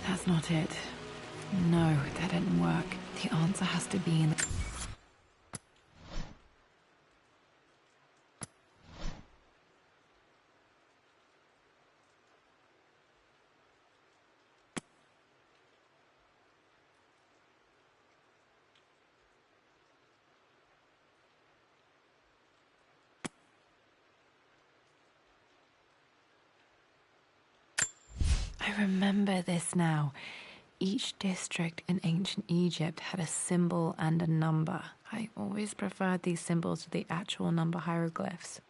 that's not it. No, that didn't work. The answer has to be in the... I remember this now. Each district in ancient Egypt had a symbol and a number. I always preferred these symbols to the actual number hieroglyphs.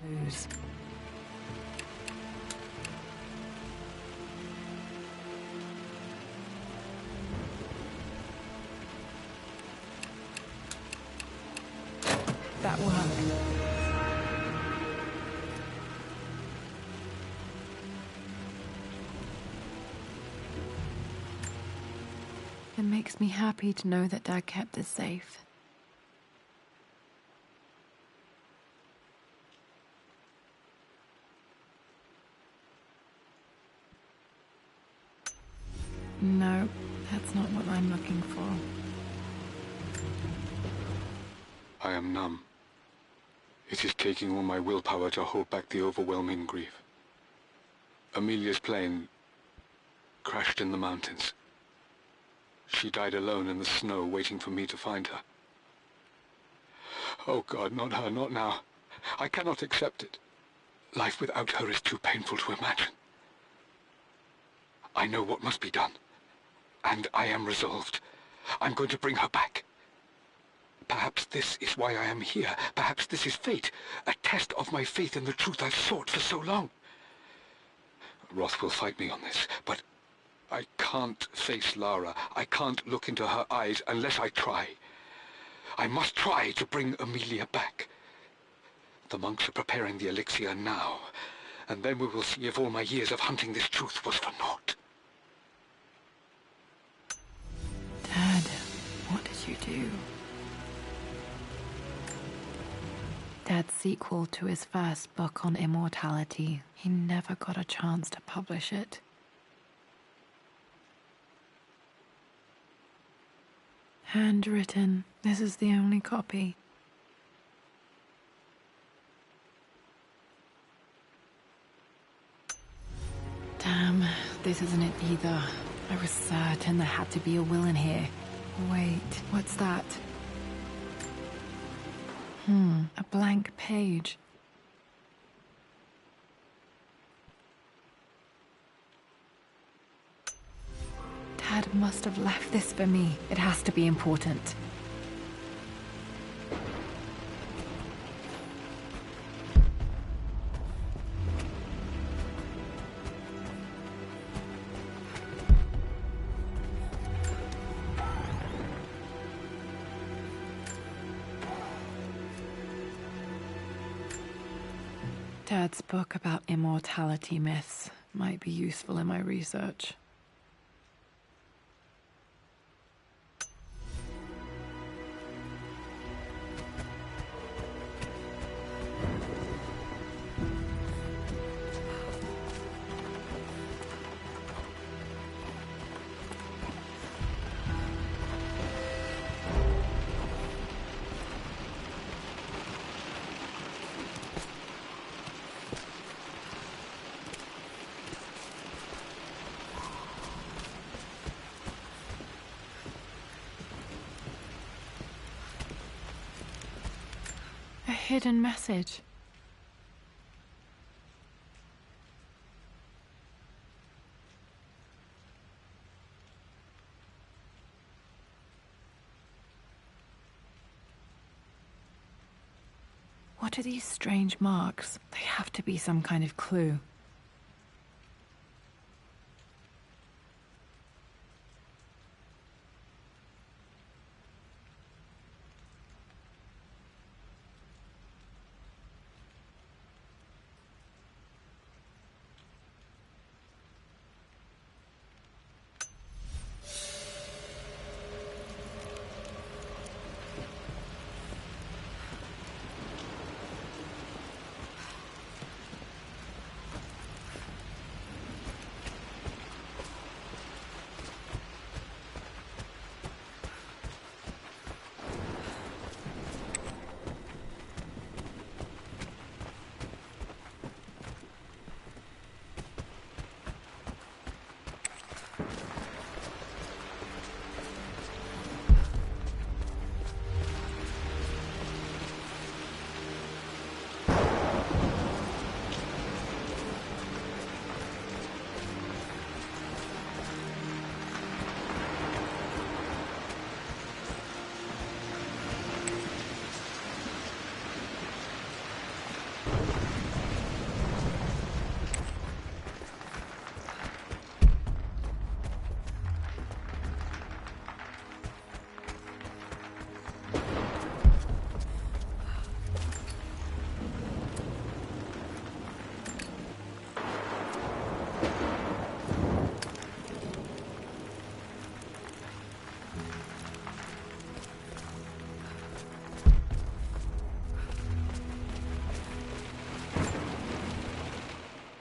Clues. That worked. It makes me happy to know that Dad kept it safe. No, that's not what I'm looking for. I am numb. It is taking all my willpower to hold back the overwhelming grief. Amelia's plane crashed in the mountains. She died alone in the snow, waiting for me to find her. Oh God, not her, not now. I cannot accept it. Life without her is too painful to imagine. I know what must be done. And I am resolved. I'm going to bring her back. Perhaps this is why I am here. Perhaps this is fate. A test of my faith in the truth I've sought for so long. Roth will fight me on this, but I can't face Lara. I can't look into her eyes unless I try. I must try to bring Amelia back. The monks are preparing the elixir now, and then we will see if all my years of hunting this truth was for naught. Dad, what did you do? Dad's sequel to his first book on immortality. He never got a chance to publish it. Handwritten. This is the only copy. Damn, this isn't it either. I was certain there had to be a will in here. Wait, what's that? A blank page. Dad must have left this for me. It has to be important. Dad's book about immortality myths might be useful in my research. hidden message. What are these strange marks? They have to be some kind of clue.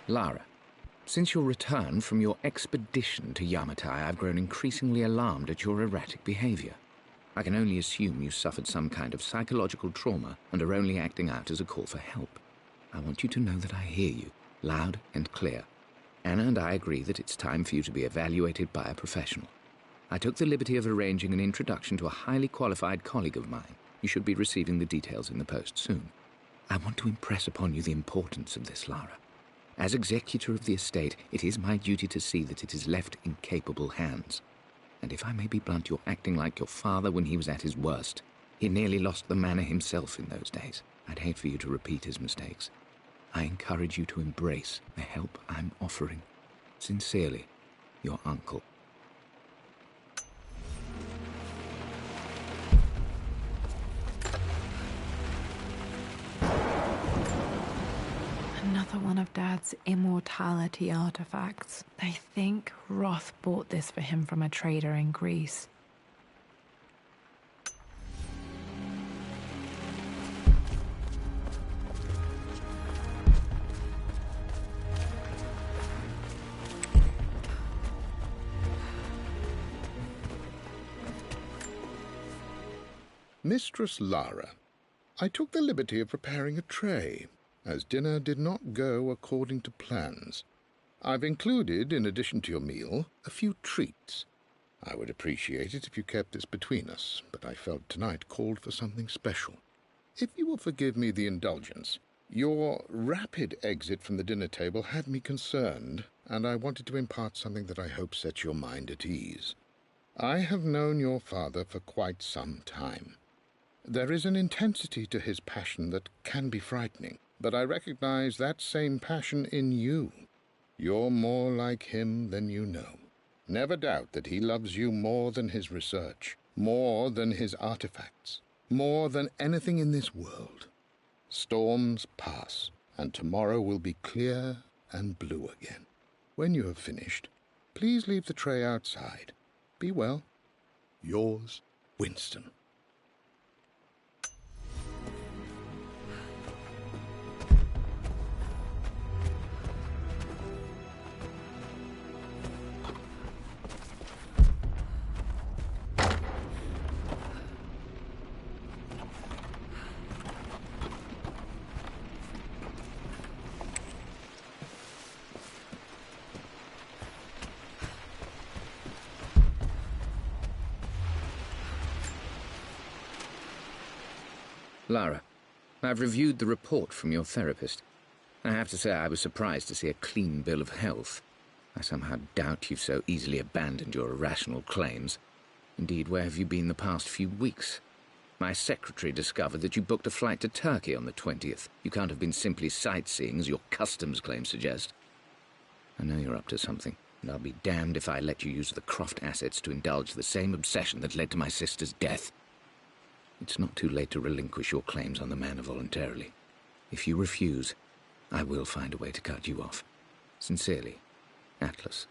Lara, since your return from your expedition to Yamatai, I've grown increasingly alarmed at your erratic behavior. I can only assume you suffered some kind of psychological trauma and are only acting out as a call for help. I want you to know that I hear you, loud and clear. Anna and I agree that it's time for you to be evaluated by a professional. I took the liberty of arranging an introduction to a highly qualified colleague of mine. You should be receiving the details in the post soon. I want to impress upon you the importance of this, Lara. As executor of the estate, it is my duty to see that it is left in capable hands. And if I may be blunt, you're acting like your father when he was at his worst. He nearly lost the manor himself in those days. I'd hate for you to repeat his mistakes. I encourage you to embrace the help I'm offering. Sincerely, your uncle. Another one of Dad's immortality artifacts. I think Roth bought this for him from a trader in Greece. Mistress Lara, I took the liberty of preparing a tray, as dinner did not go according to plans. I've included, in addition to your meal, a few treats. I would appreciate it if you kept this between us, but I felt tonight called for something special. If you will forgive me the indulgence, your rapid exit from the dinner table had me concerned, and I wanted to impart something that I hope sets your mind at ease. I have known your father for quite some time. There is an intensity to his passion that can be frightening, but I recognize that same passion in you. You're more like him than you know. Never doubt that he loves you more than his research, more than his artifacts, more than anything in this world. Storms pass, and tomorrow will be clear and blue again. When you have finished, please leave the tray outside. Be well. Yours, Winston. Lara, I've reviewed the report from your therapist. I have to say I was surprised to see a clean bill of health. I somehow doubt you've so easily abandoned your irrational claims. Indeed, where have you been the past few weeks? My secretary discovered that you booked a flight to Turkey on the 20th. You can't have been simply sightseeing, as your customs claims suggest. I know you're up to something, and I'll be damned if I let you use the Croft assets to indulge the same obsession that led to my sister's death. It's not too late to relinquish your claims on the manor voluntarily. If you refuse, I will find a way to cut you off. Sincerely, Atlas.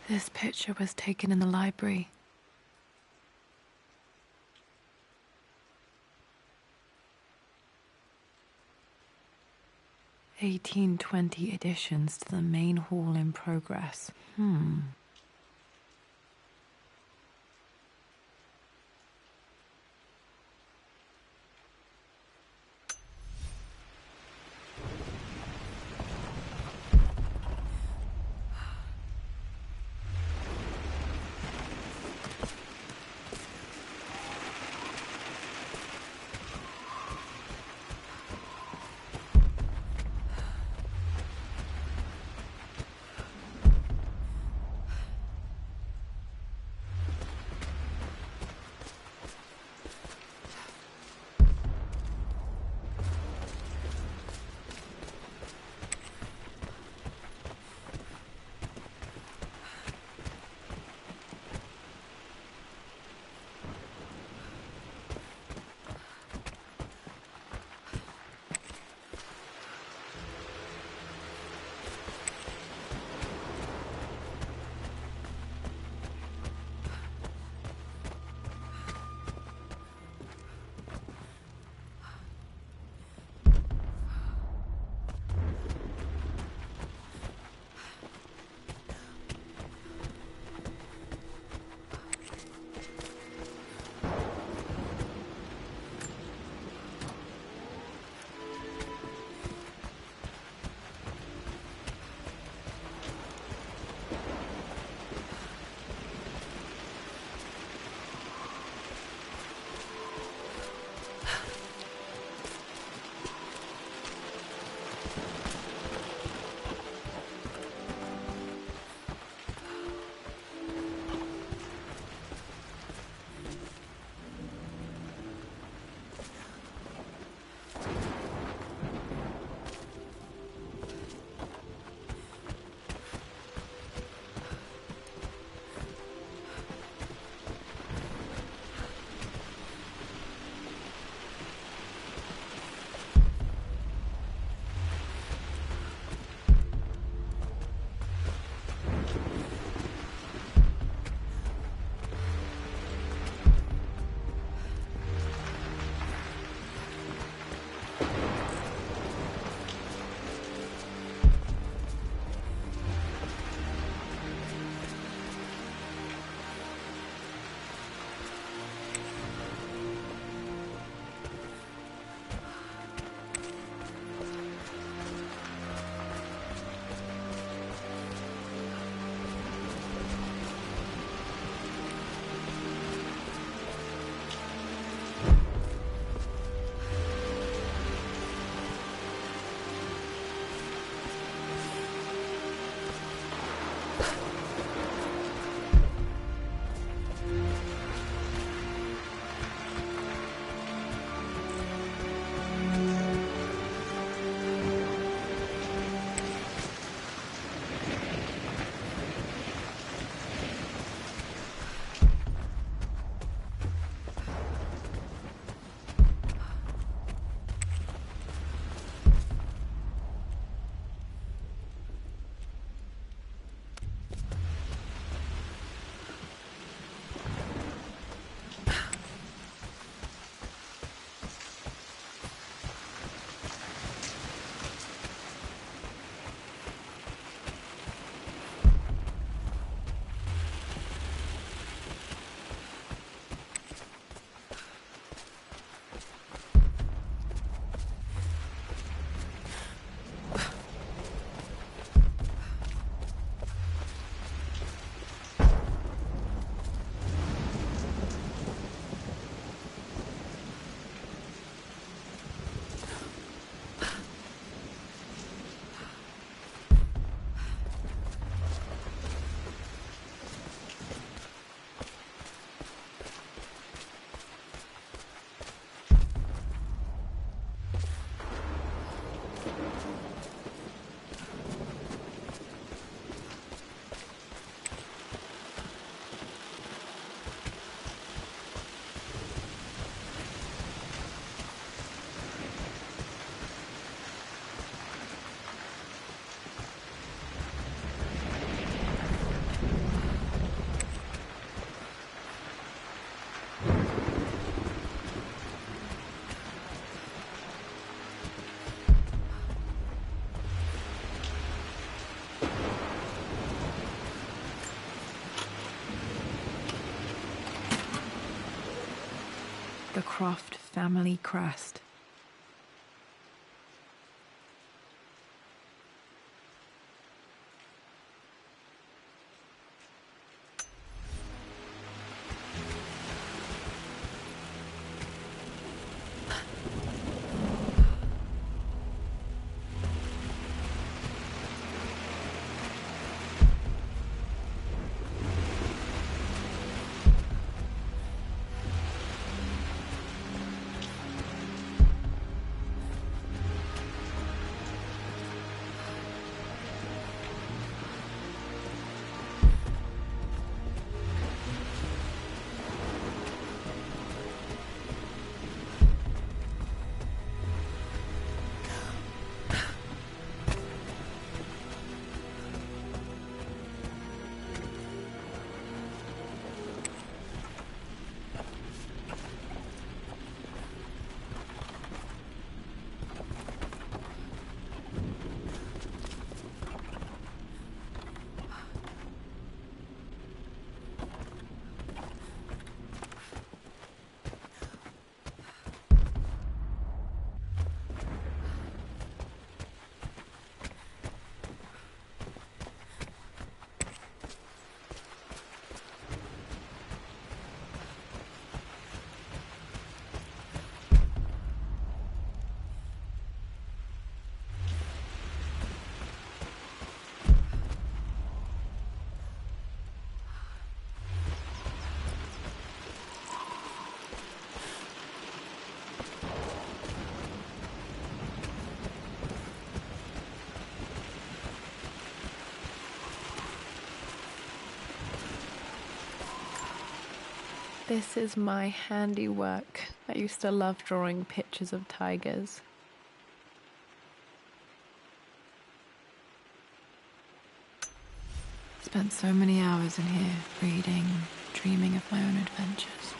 This picture was taken in the library. (1820) additions to the main hall in progress. the Croft family crest. This is my handiwork. I used to love drawing pictures of tigers. Spent so many hours in here, reading, dreaming of my own adventures.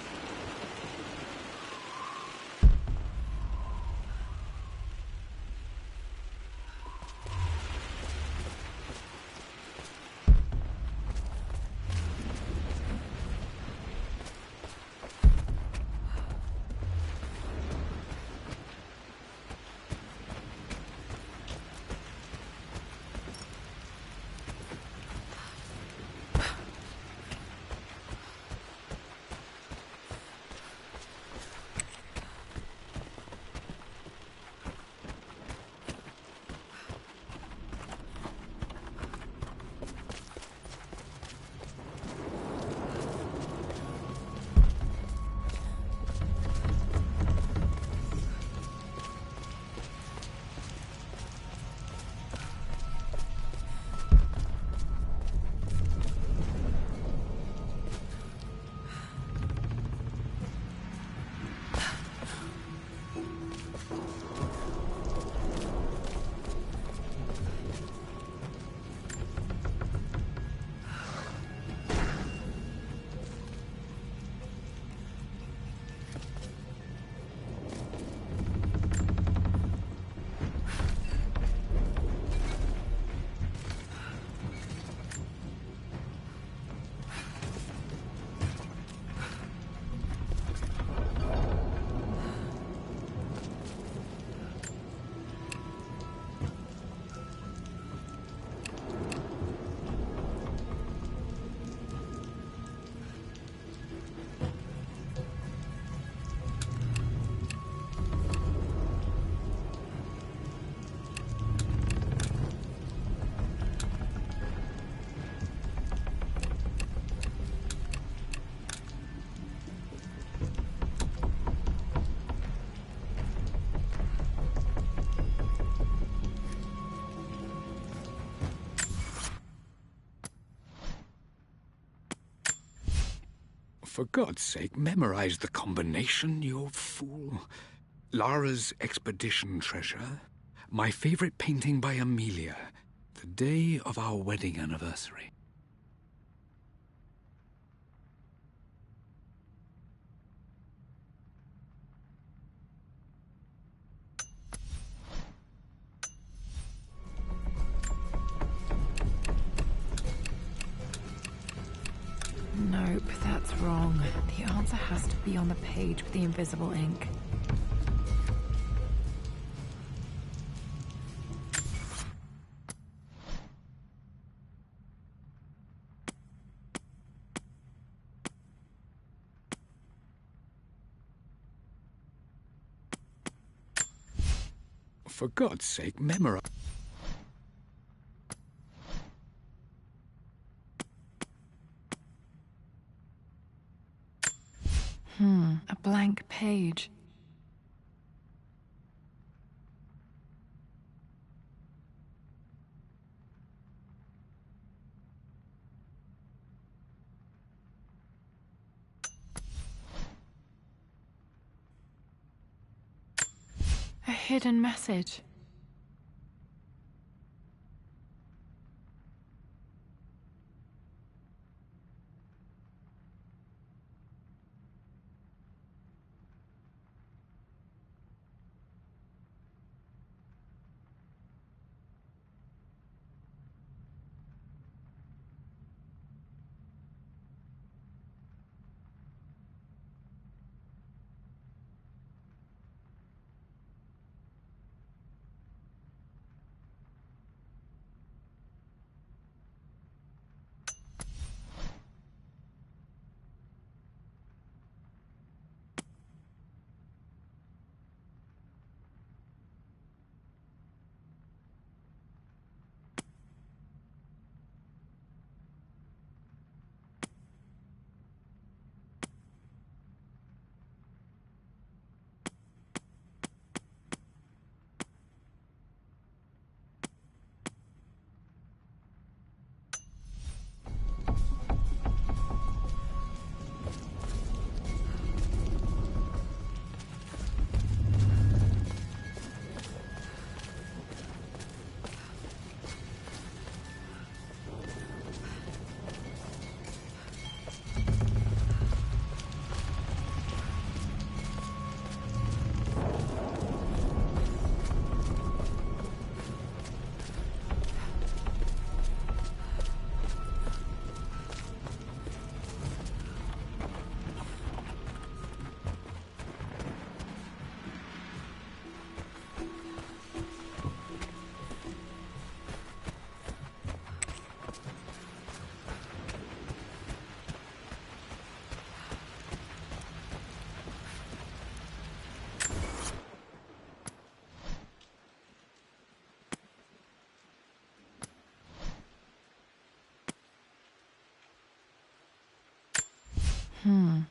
For God's sake, memorize the combination, you fool. Lara's expedition treasure, my favorite painting by Amelia, the day of our wedding anniversary. Nope, that's wrong. The answer has to be on the page with the invisible ink. For God's sake, memorize. A blank page. A hidden message.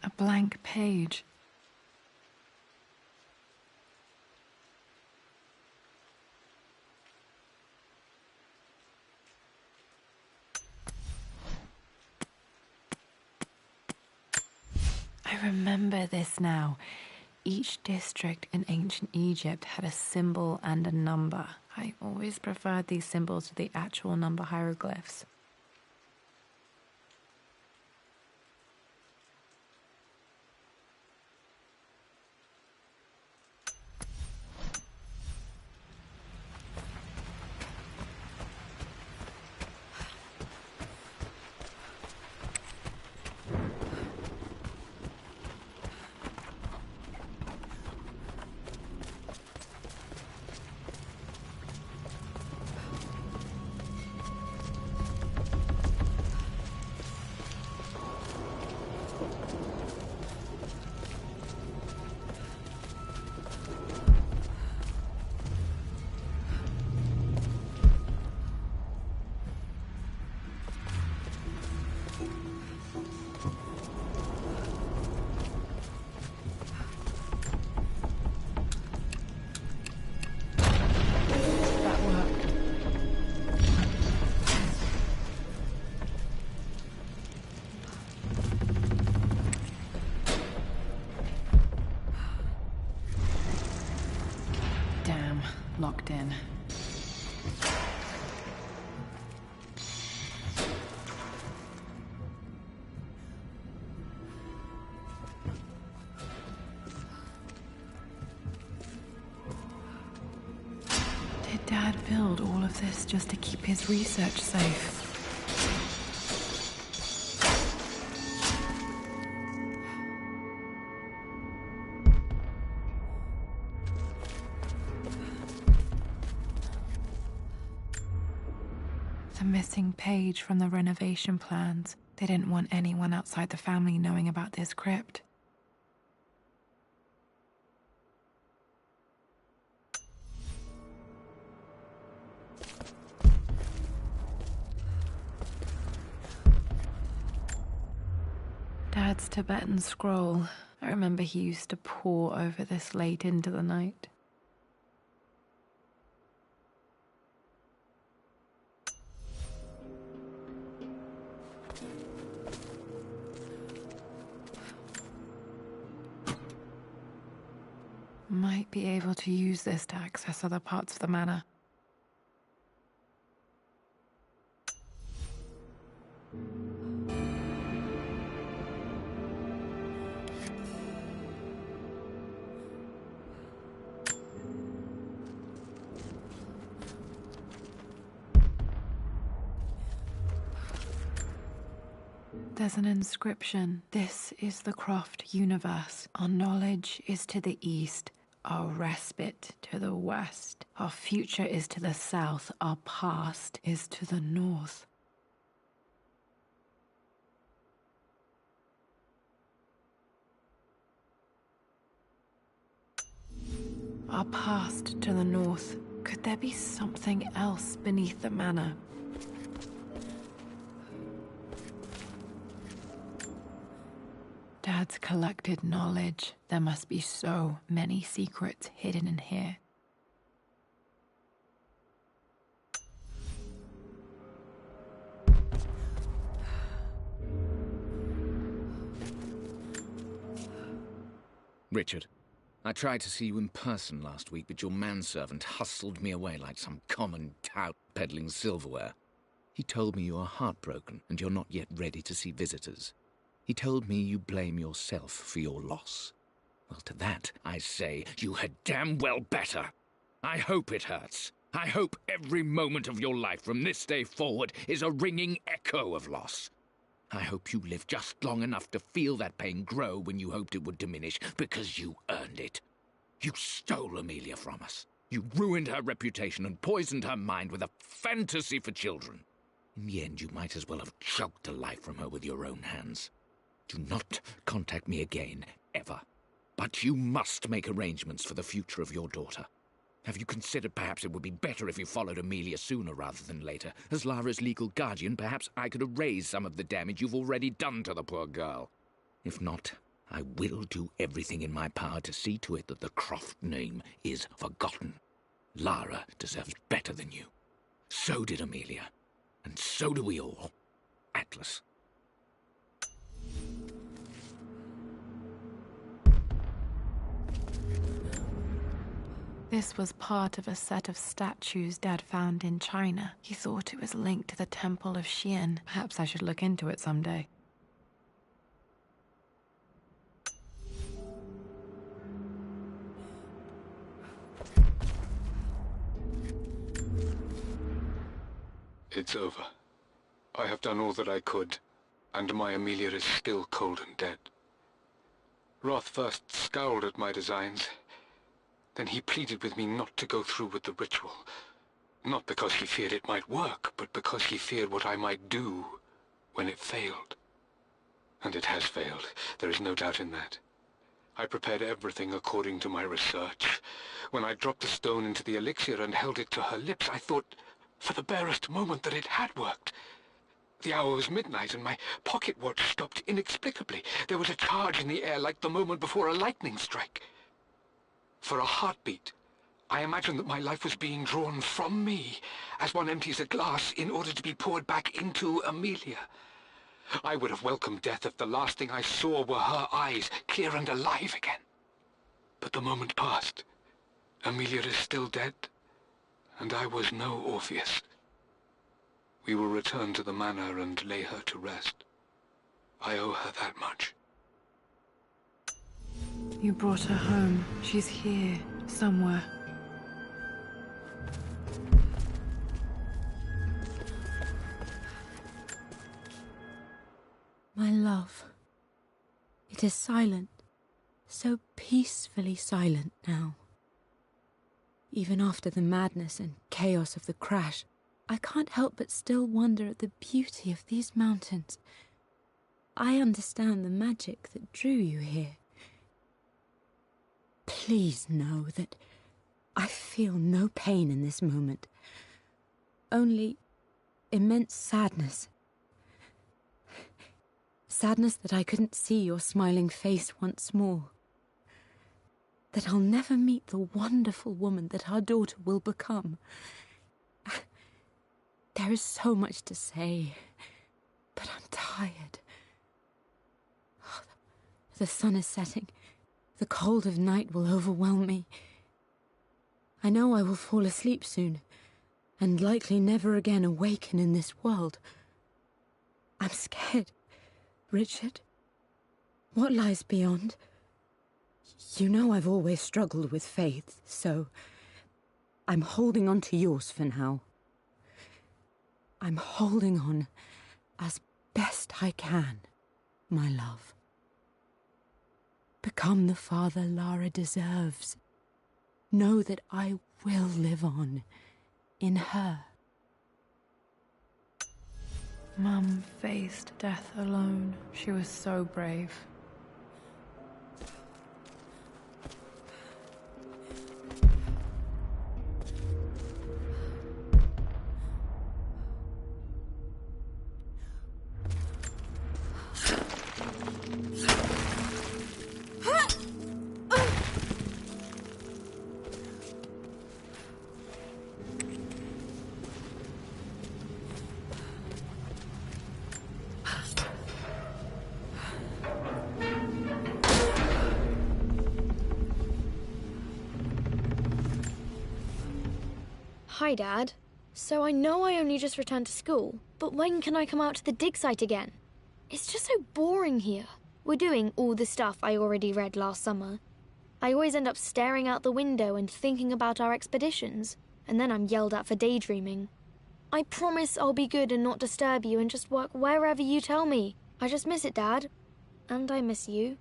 A blank page. I remember this now. Each district in ancient Egypt had a symbol and a number. I always preferred these symbols to the actual number hieroglyphs. Locked in. Did Dad build all of this just to keep his research safe? a missing page from the renovation plans. They didn't want anyone outside the family knowing about this crypt. Dad's Tibetan scroll. I remember he used to pore over this late into the night. Might be able to use this to access other parts of the manor. There's an inscription. This is the Croft universe. Our knowledge is to the east, our respite to the west. Our future is to the south, our past is to the north. Our past to the north. Could there be something else beneath the manor? Dad's collected knowledge. There must be so many secrets hidden in here. Richard, I tried to see you in person last week, but your manservant hustled me away like some common tout peddling silverware. He told me you are heartbroken and you're not yet ready to see visitors. He told me you blame yourself for your loss. Well, to that, I say you had damn well better. I hope it hurts. I hope every moment of your life from this day forward is a ringing echo of loss. I hope you live just long enough to feel that pain grow when you hoped it would diminish, because you earned it. You stole Amelia from us. You ruined her reputation and poisoned her mind with a fantasy for children. In the end, you might as well have choked the life from her with your own hands. Do not contact me again, ever. But you must make arrangements for the future of your daughter. Have you considered perhaps it would be better if you followed Amelia sooner rather than later? As Lara's legal guardian, perhaps I could erase some of the damage you've already done to the poor girl. If not, I will do everything in my power to see to it that the Croft name is forgotten. Lara deserves better than you. So did Amelia. And so do we all. Atlas. This was part of a set of statues Dad found in China. He thought it was linked to the Temple of Xian. Perhaps I should look into it someday. It's over. I have done all that I could, and my Amelia is still cold and dead. Roth first scowled at my designs. Then he pleaded with me not to go through with the ritual. Not because he feared it might work, but because he feared what I might do when it failed. And it has failed. There is no doubt in that. I prepared everything according to my research. When I dropped the stone into the elixir and held it to her lips, I thought for the barest moment that it had worked. The hour was midnight and my pocket watch stopped inexplicably. There was a charge in the air like the moment before a lightning strike. For a heartbeat, I imagined that my life was being drawn from me, as one empties a glass in order to be poured back into Amelia. I would have welcomed death if the last thing I saw were her eyes, clear and alive again. But the moment passed. Amelia is still dead, and I was no Orpheus. We will return to the manor and lay her to rest. I owe her that much. You brought her home. She's here, somewhere. My love. It is silent, so peacefully silent now. Even after the madness and chaos of the crash, I can't help but still wonder at the beauty of these mountains. I understand the magic that drew you here. Please know that I feel no pain in this moment. Only immense sadness. Sadness that I couldn't see your smiling face once more. That I'll never meet the wonderful woman that our daughter will become. There is so much to say, but I'm tired. The sun is setting. The cold of night will overwhelm me. I know I will fall asleep soon, and likely never again awaken in this world. I'm scared. Richard, what lies beyond? You know I've always struggled with faith, so I'm holding on to yours for now. I'm holding on as best I can, my love. Become the father Lara deserves. Know that I will live on in her. Mum faced death alone. She was so brave. Hi, Dad. So I know I only just returned to school, but when can I come out to the dig site again? It's just so boring here. We're doing all the stuff I already read last summer. I always end up staring out the window and thinking about our expeditions, and then I'm yelled at for daydreaming. I promise I'll be good and not disturb you and just work wherever you tell me. I just miss it, Dad. And I miss you.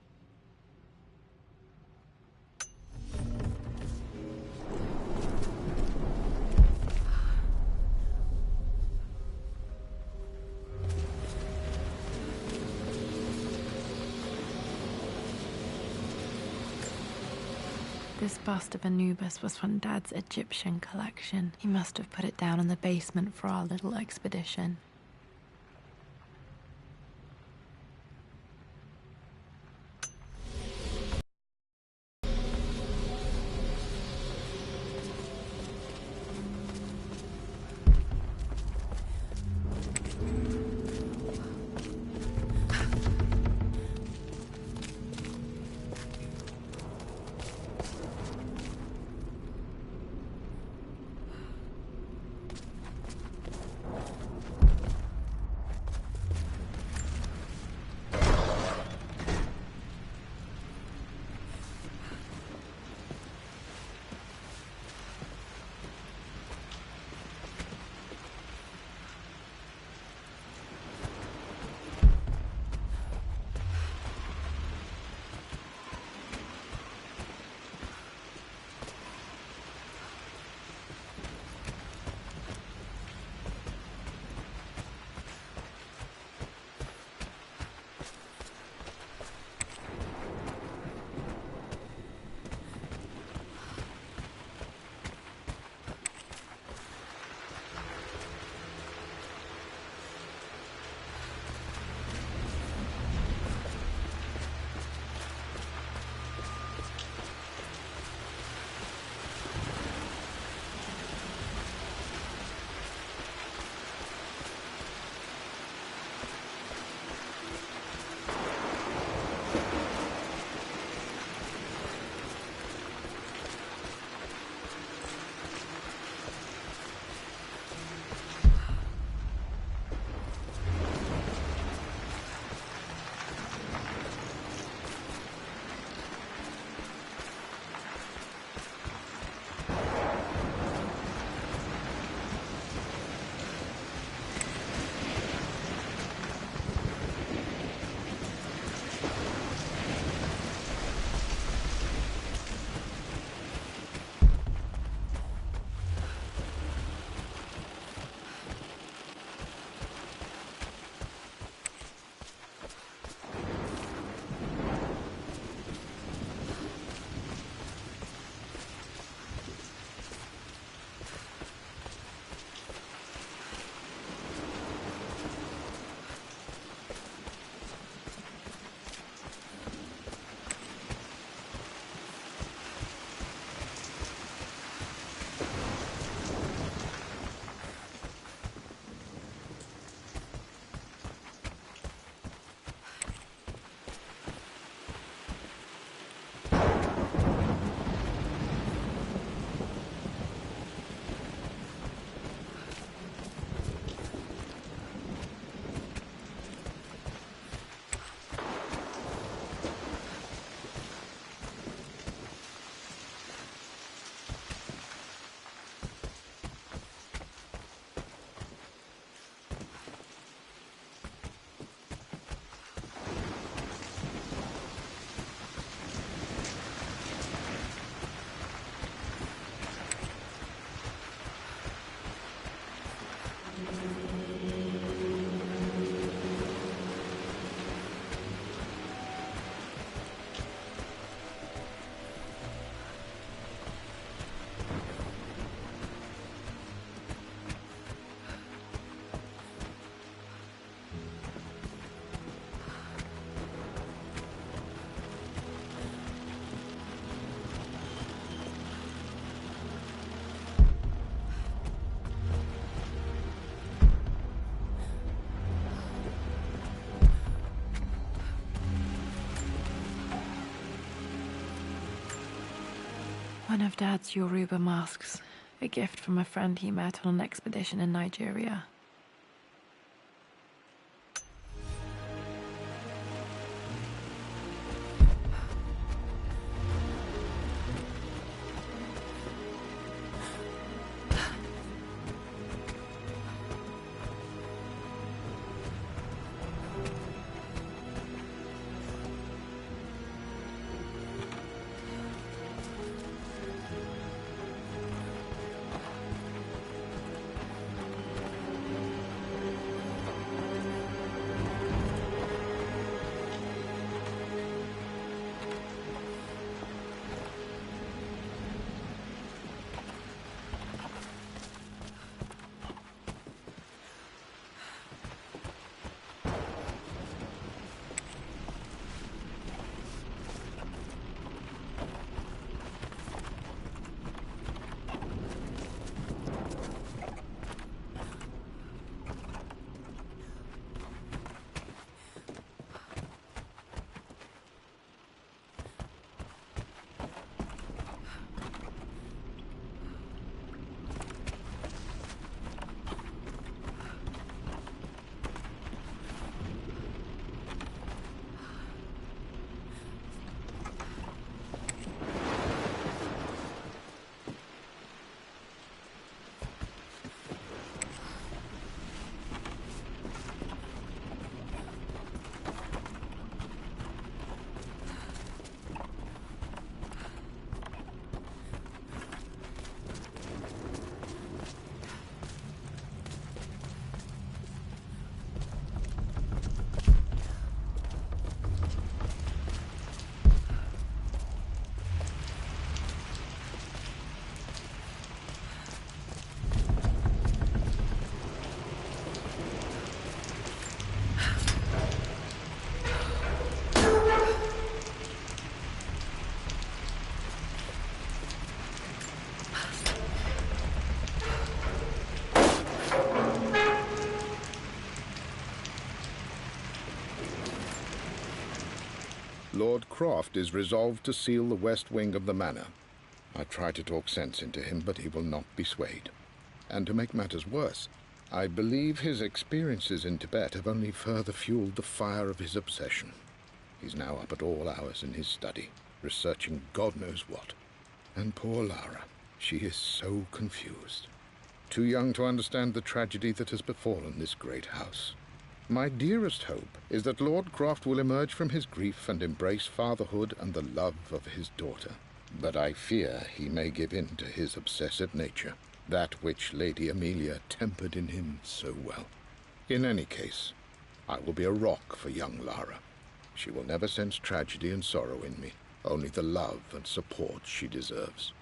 This bust of Anubis was from Dad's Egyptian collection. He must have put it down in the basement for our little expedition. One of Dad's Yoruba masks. A gift from a friend he met on an expedition in Nigeria. Lord Croft is resolved to seal the west wing of the manor. I try to talk sense into him, but he will not be swayed. And to make matters worse, I believe his experiences in Tibet have only further fueled the fire of his obsession. He's now up at all hours in his study, researching God knows what. And poor Lara, she is so confused. Too young to understand the tragedy that has befallen this great house. My dearest hope is that Lord Croft will emerge from his grief and embrace fatherhood and the love of his daughter. But I fear he may give in to his obsessive nature, that which Lady Amelia tempered in him so well. In any case, I will be a rock for young Lara. She will never sense tragedy and sorrow in me, only the love and support she deserves.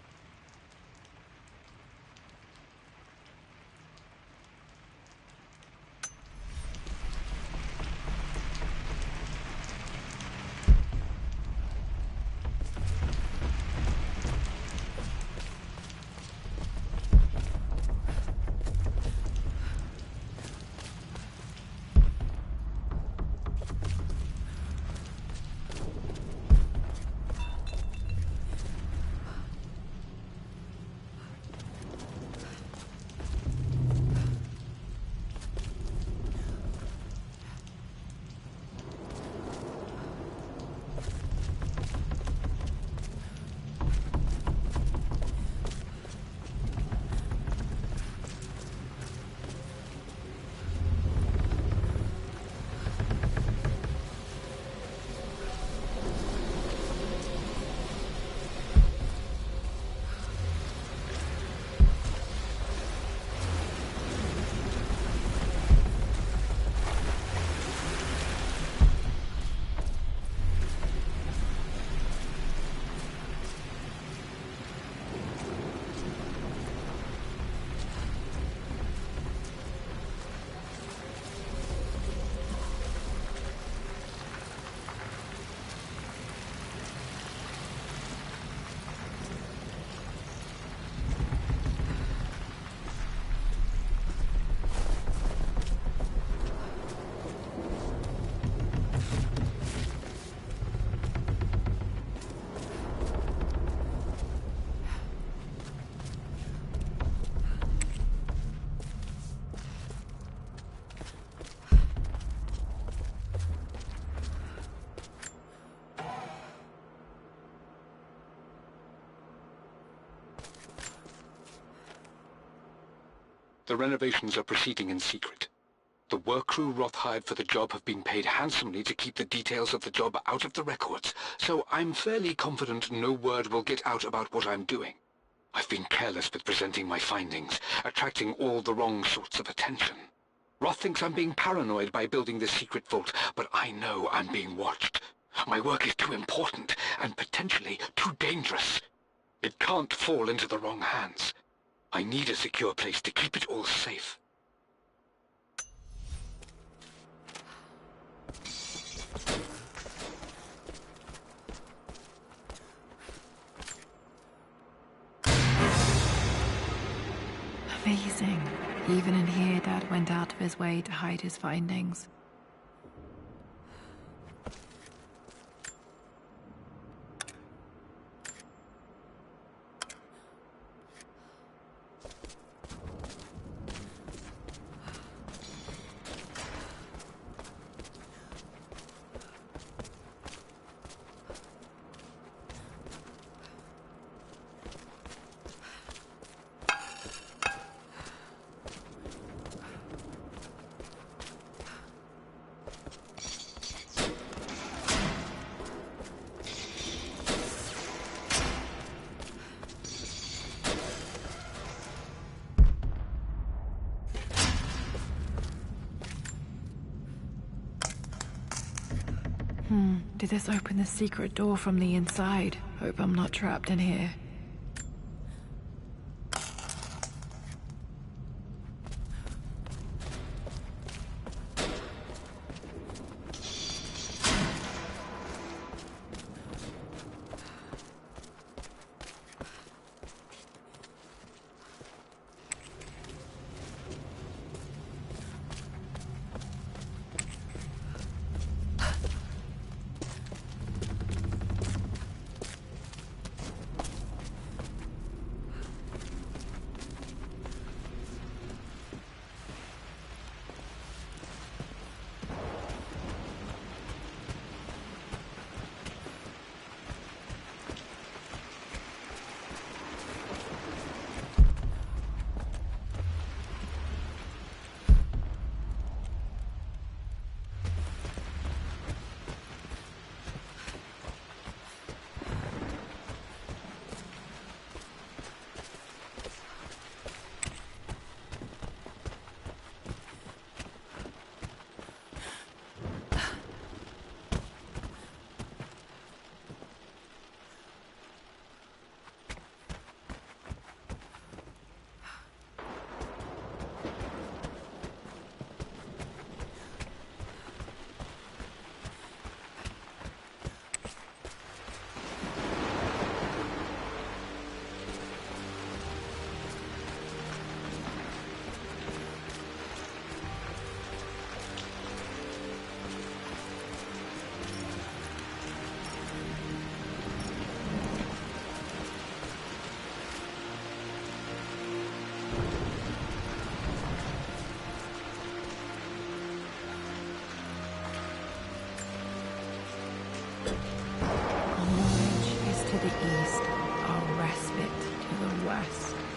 The renovations are proceeding in secret. The work crew Roth hired for the job have been paid handsomely to keep the details of the job out of the records, so I'm fairly confident no word will get out about what I'm doing. I've been careless with presenting my findings, attracting all the wrong sorts of attention. Roth thinks I'm being paranoid by building this secret vault, but I know I'm being watched. My work is too important and potentially too dangerous. It can't fall into the wrong hands. I need a secure place to keep it all safe. Amazing. Even in here, Dad went out of his way to hide his findings. Did this open the secret door from the inside? Hope I'm not trapped in here.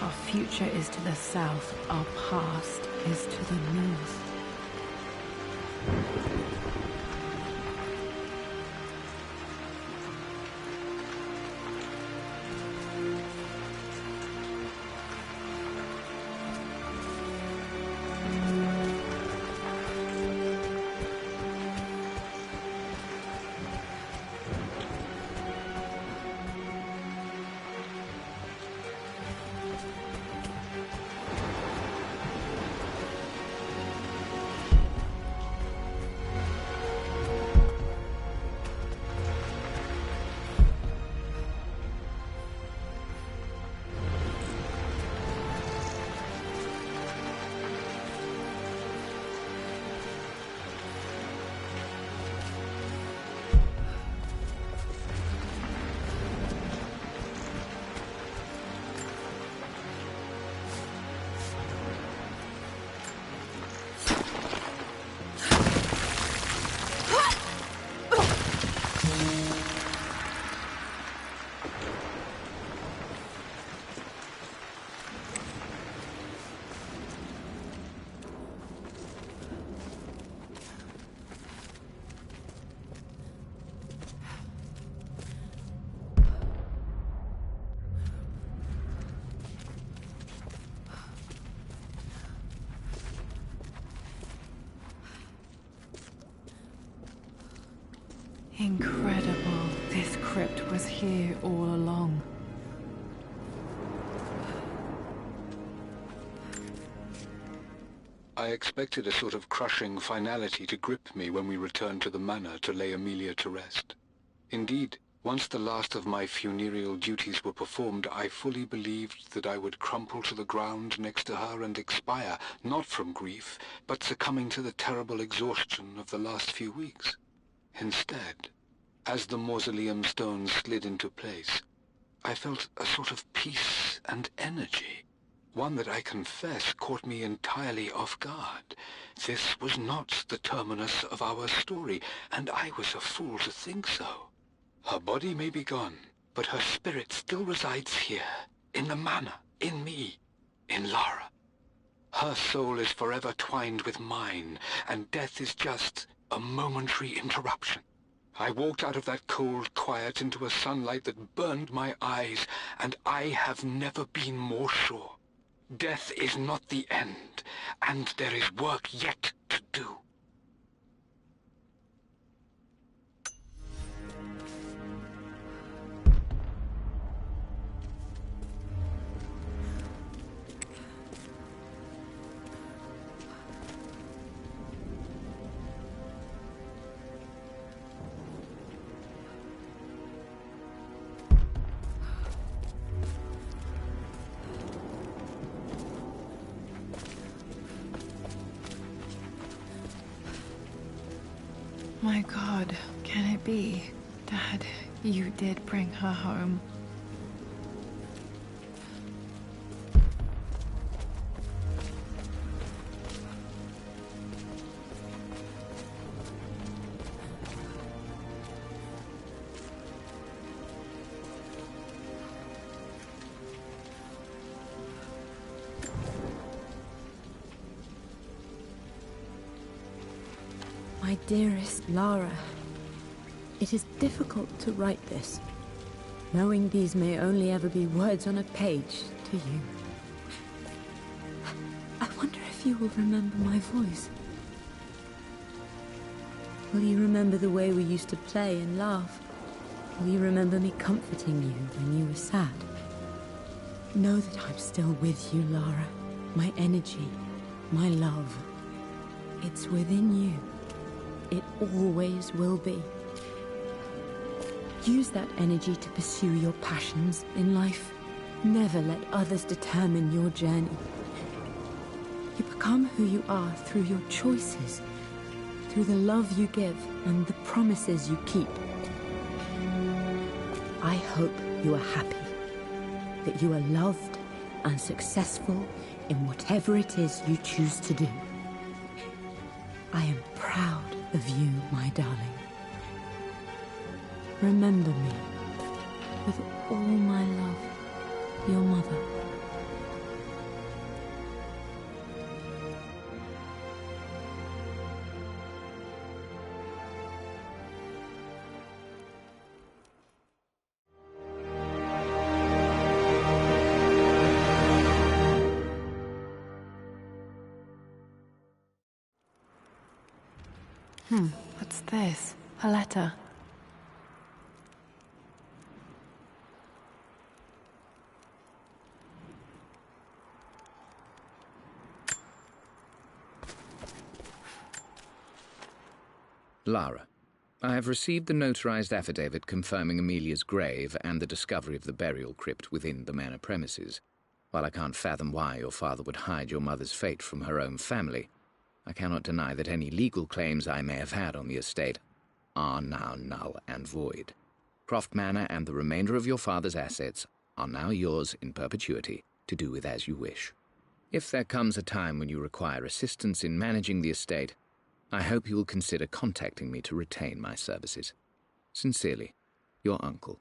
Our future is to the south, our past is to the north. Incredible. This crypt was here all along. I expected a sort of crushing finality to grip me when we returned to the manor to lay Amelia to rest. Indeed, once the last of my funereal duties were performed, I fully believed that I would crumple to the ground next to her and expire, not from grief, but succumbing to the terrible exhaustion of the last few weeks. Instead, as the mausoleum stones slid into place, I felt a sort of peace and energy. One that I confess caught me entirely off guard. This was not the terminus of our story, and I was a fool to think so. Her body may be gone, but her spirit still resides here, in the manor, in me, in Lara. Her soul is forever twined with mine, and death is just a momentary interruption. I walked out of that cold quiet into a sunlight that burned my eyes, and I have never been more sure. Death is not the end, and there is work yet to do. My God, can it be? Dad, you did bring her home. My dearest Lara, it is difficult to write this, knowing these may only ever be words on a page to you. I wonder if you will remember my voice. Will you remember the way we used to play and laugh? Will you remember me comforting you when you were sad? Know that I'm still with you, Lara. My energy, my love. It's within you. It always will be. Use that energy to pursue your passions in life. Never let others determine your journey. You become who you are through your choices, through the love you give and the promises you keep. I hope you are happy, that you are loved and successful in whatever it is you choose to do. I am proud of you, my darling. Remember me, with all my love, your mother. What's this? A letter. Lara, I have received the notarized affidavit confirming Amelia's grave and the discovery of the burial crypt within the manor premises. While I can't fathom why your father would hide your mother's fate from her own family, I cannot deny that any legal claims I may have had on the estate are now null and void. Croft Manor and the remainder of your father's assets are now yours in perpetuity to do with as you wish. If there comes a time when you require assistance in managing the estate, I hope you will consider contacting me to retain my services. Sincerely, your uncle.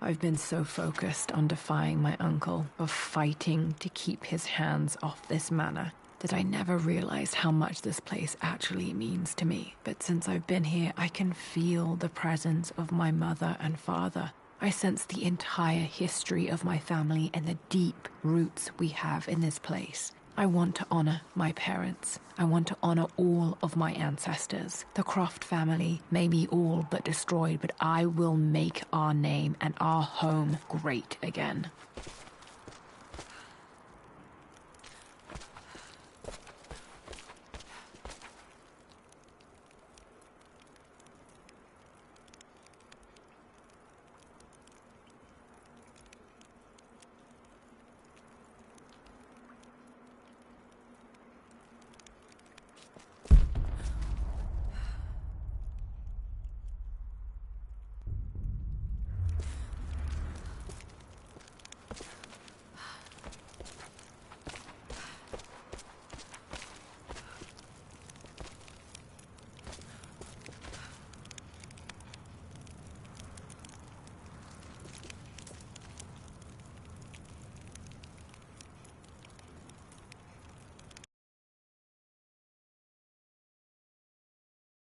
I've been so focused on defying my uncle, of fighting to keep his hands off this manor, that I never realized how much this place actually means to me. But since I've been here, I can feel the presence of my mother and father. I sense the entire history of my family and the deep roots we have in this place. I want to honor my parents. I want to honor all of my ancestors. The Croft family may be all but destroyed, but I will make our name and our home great again.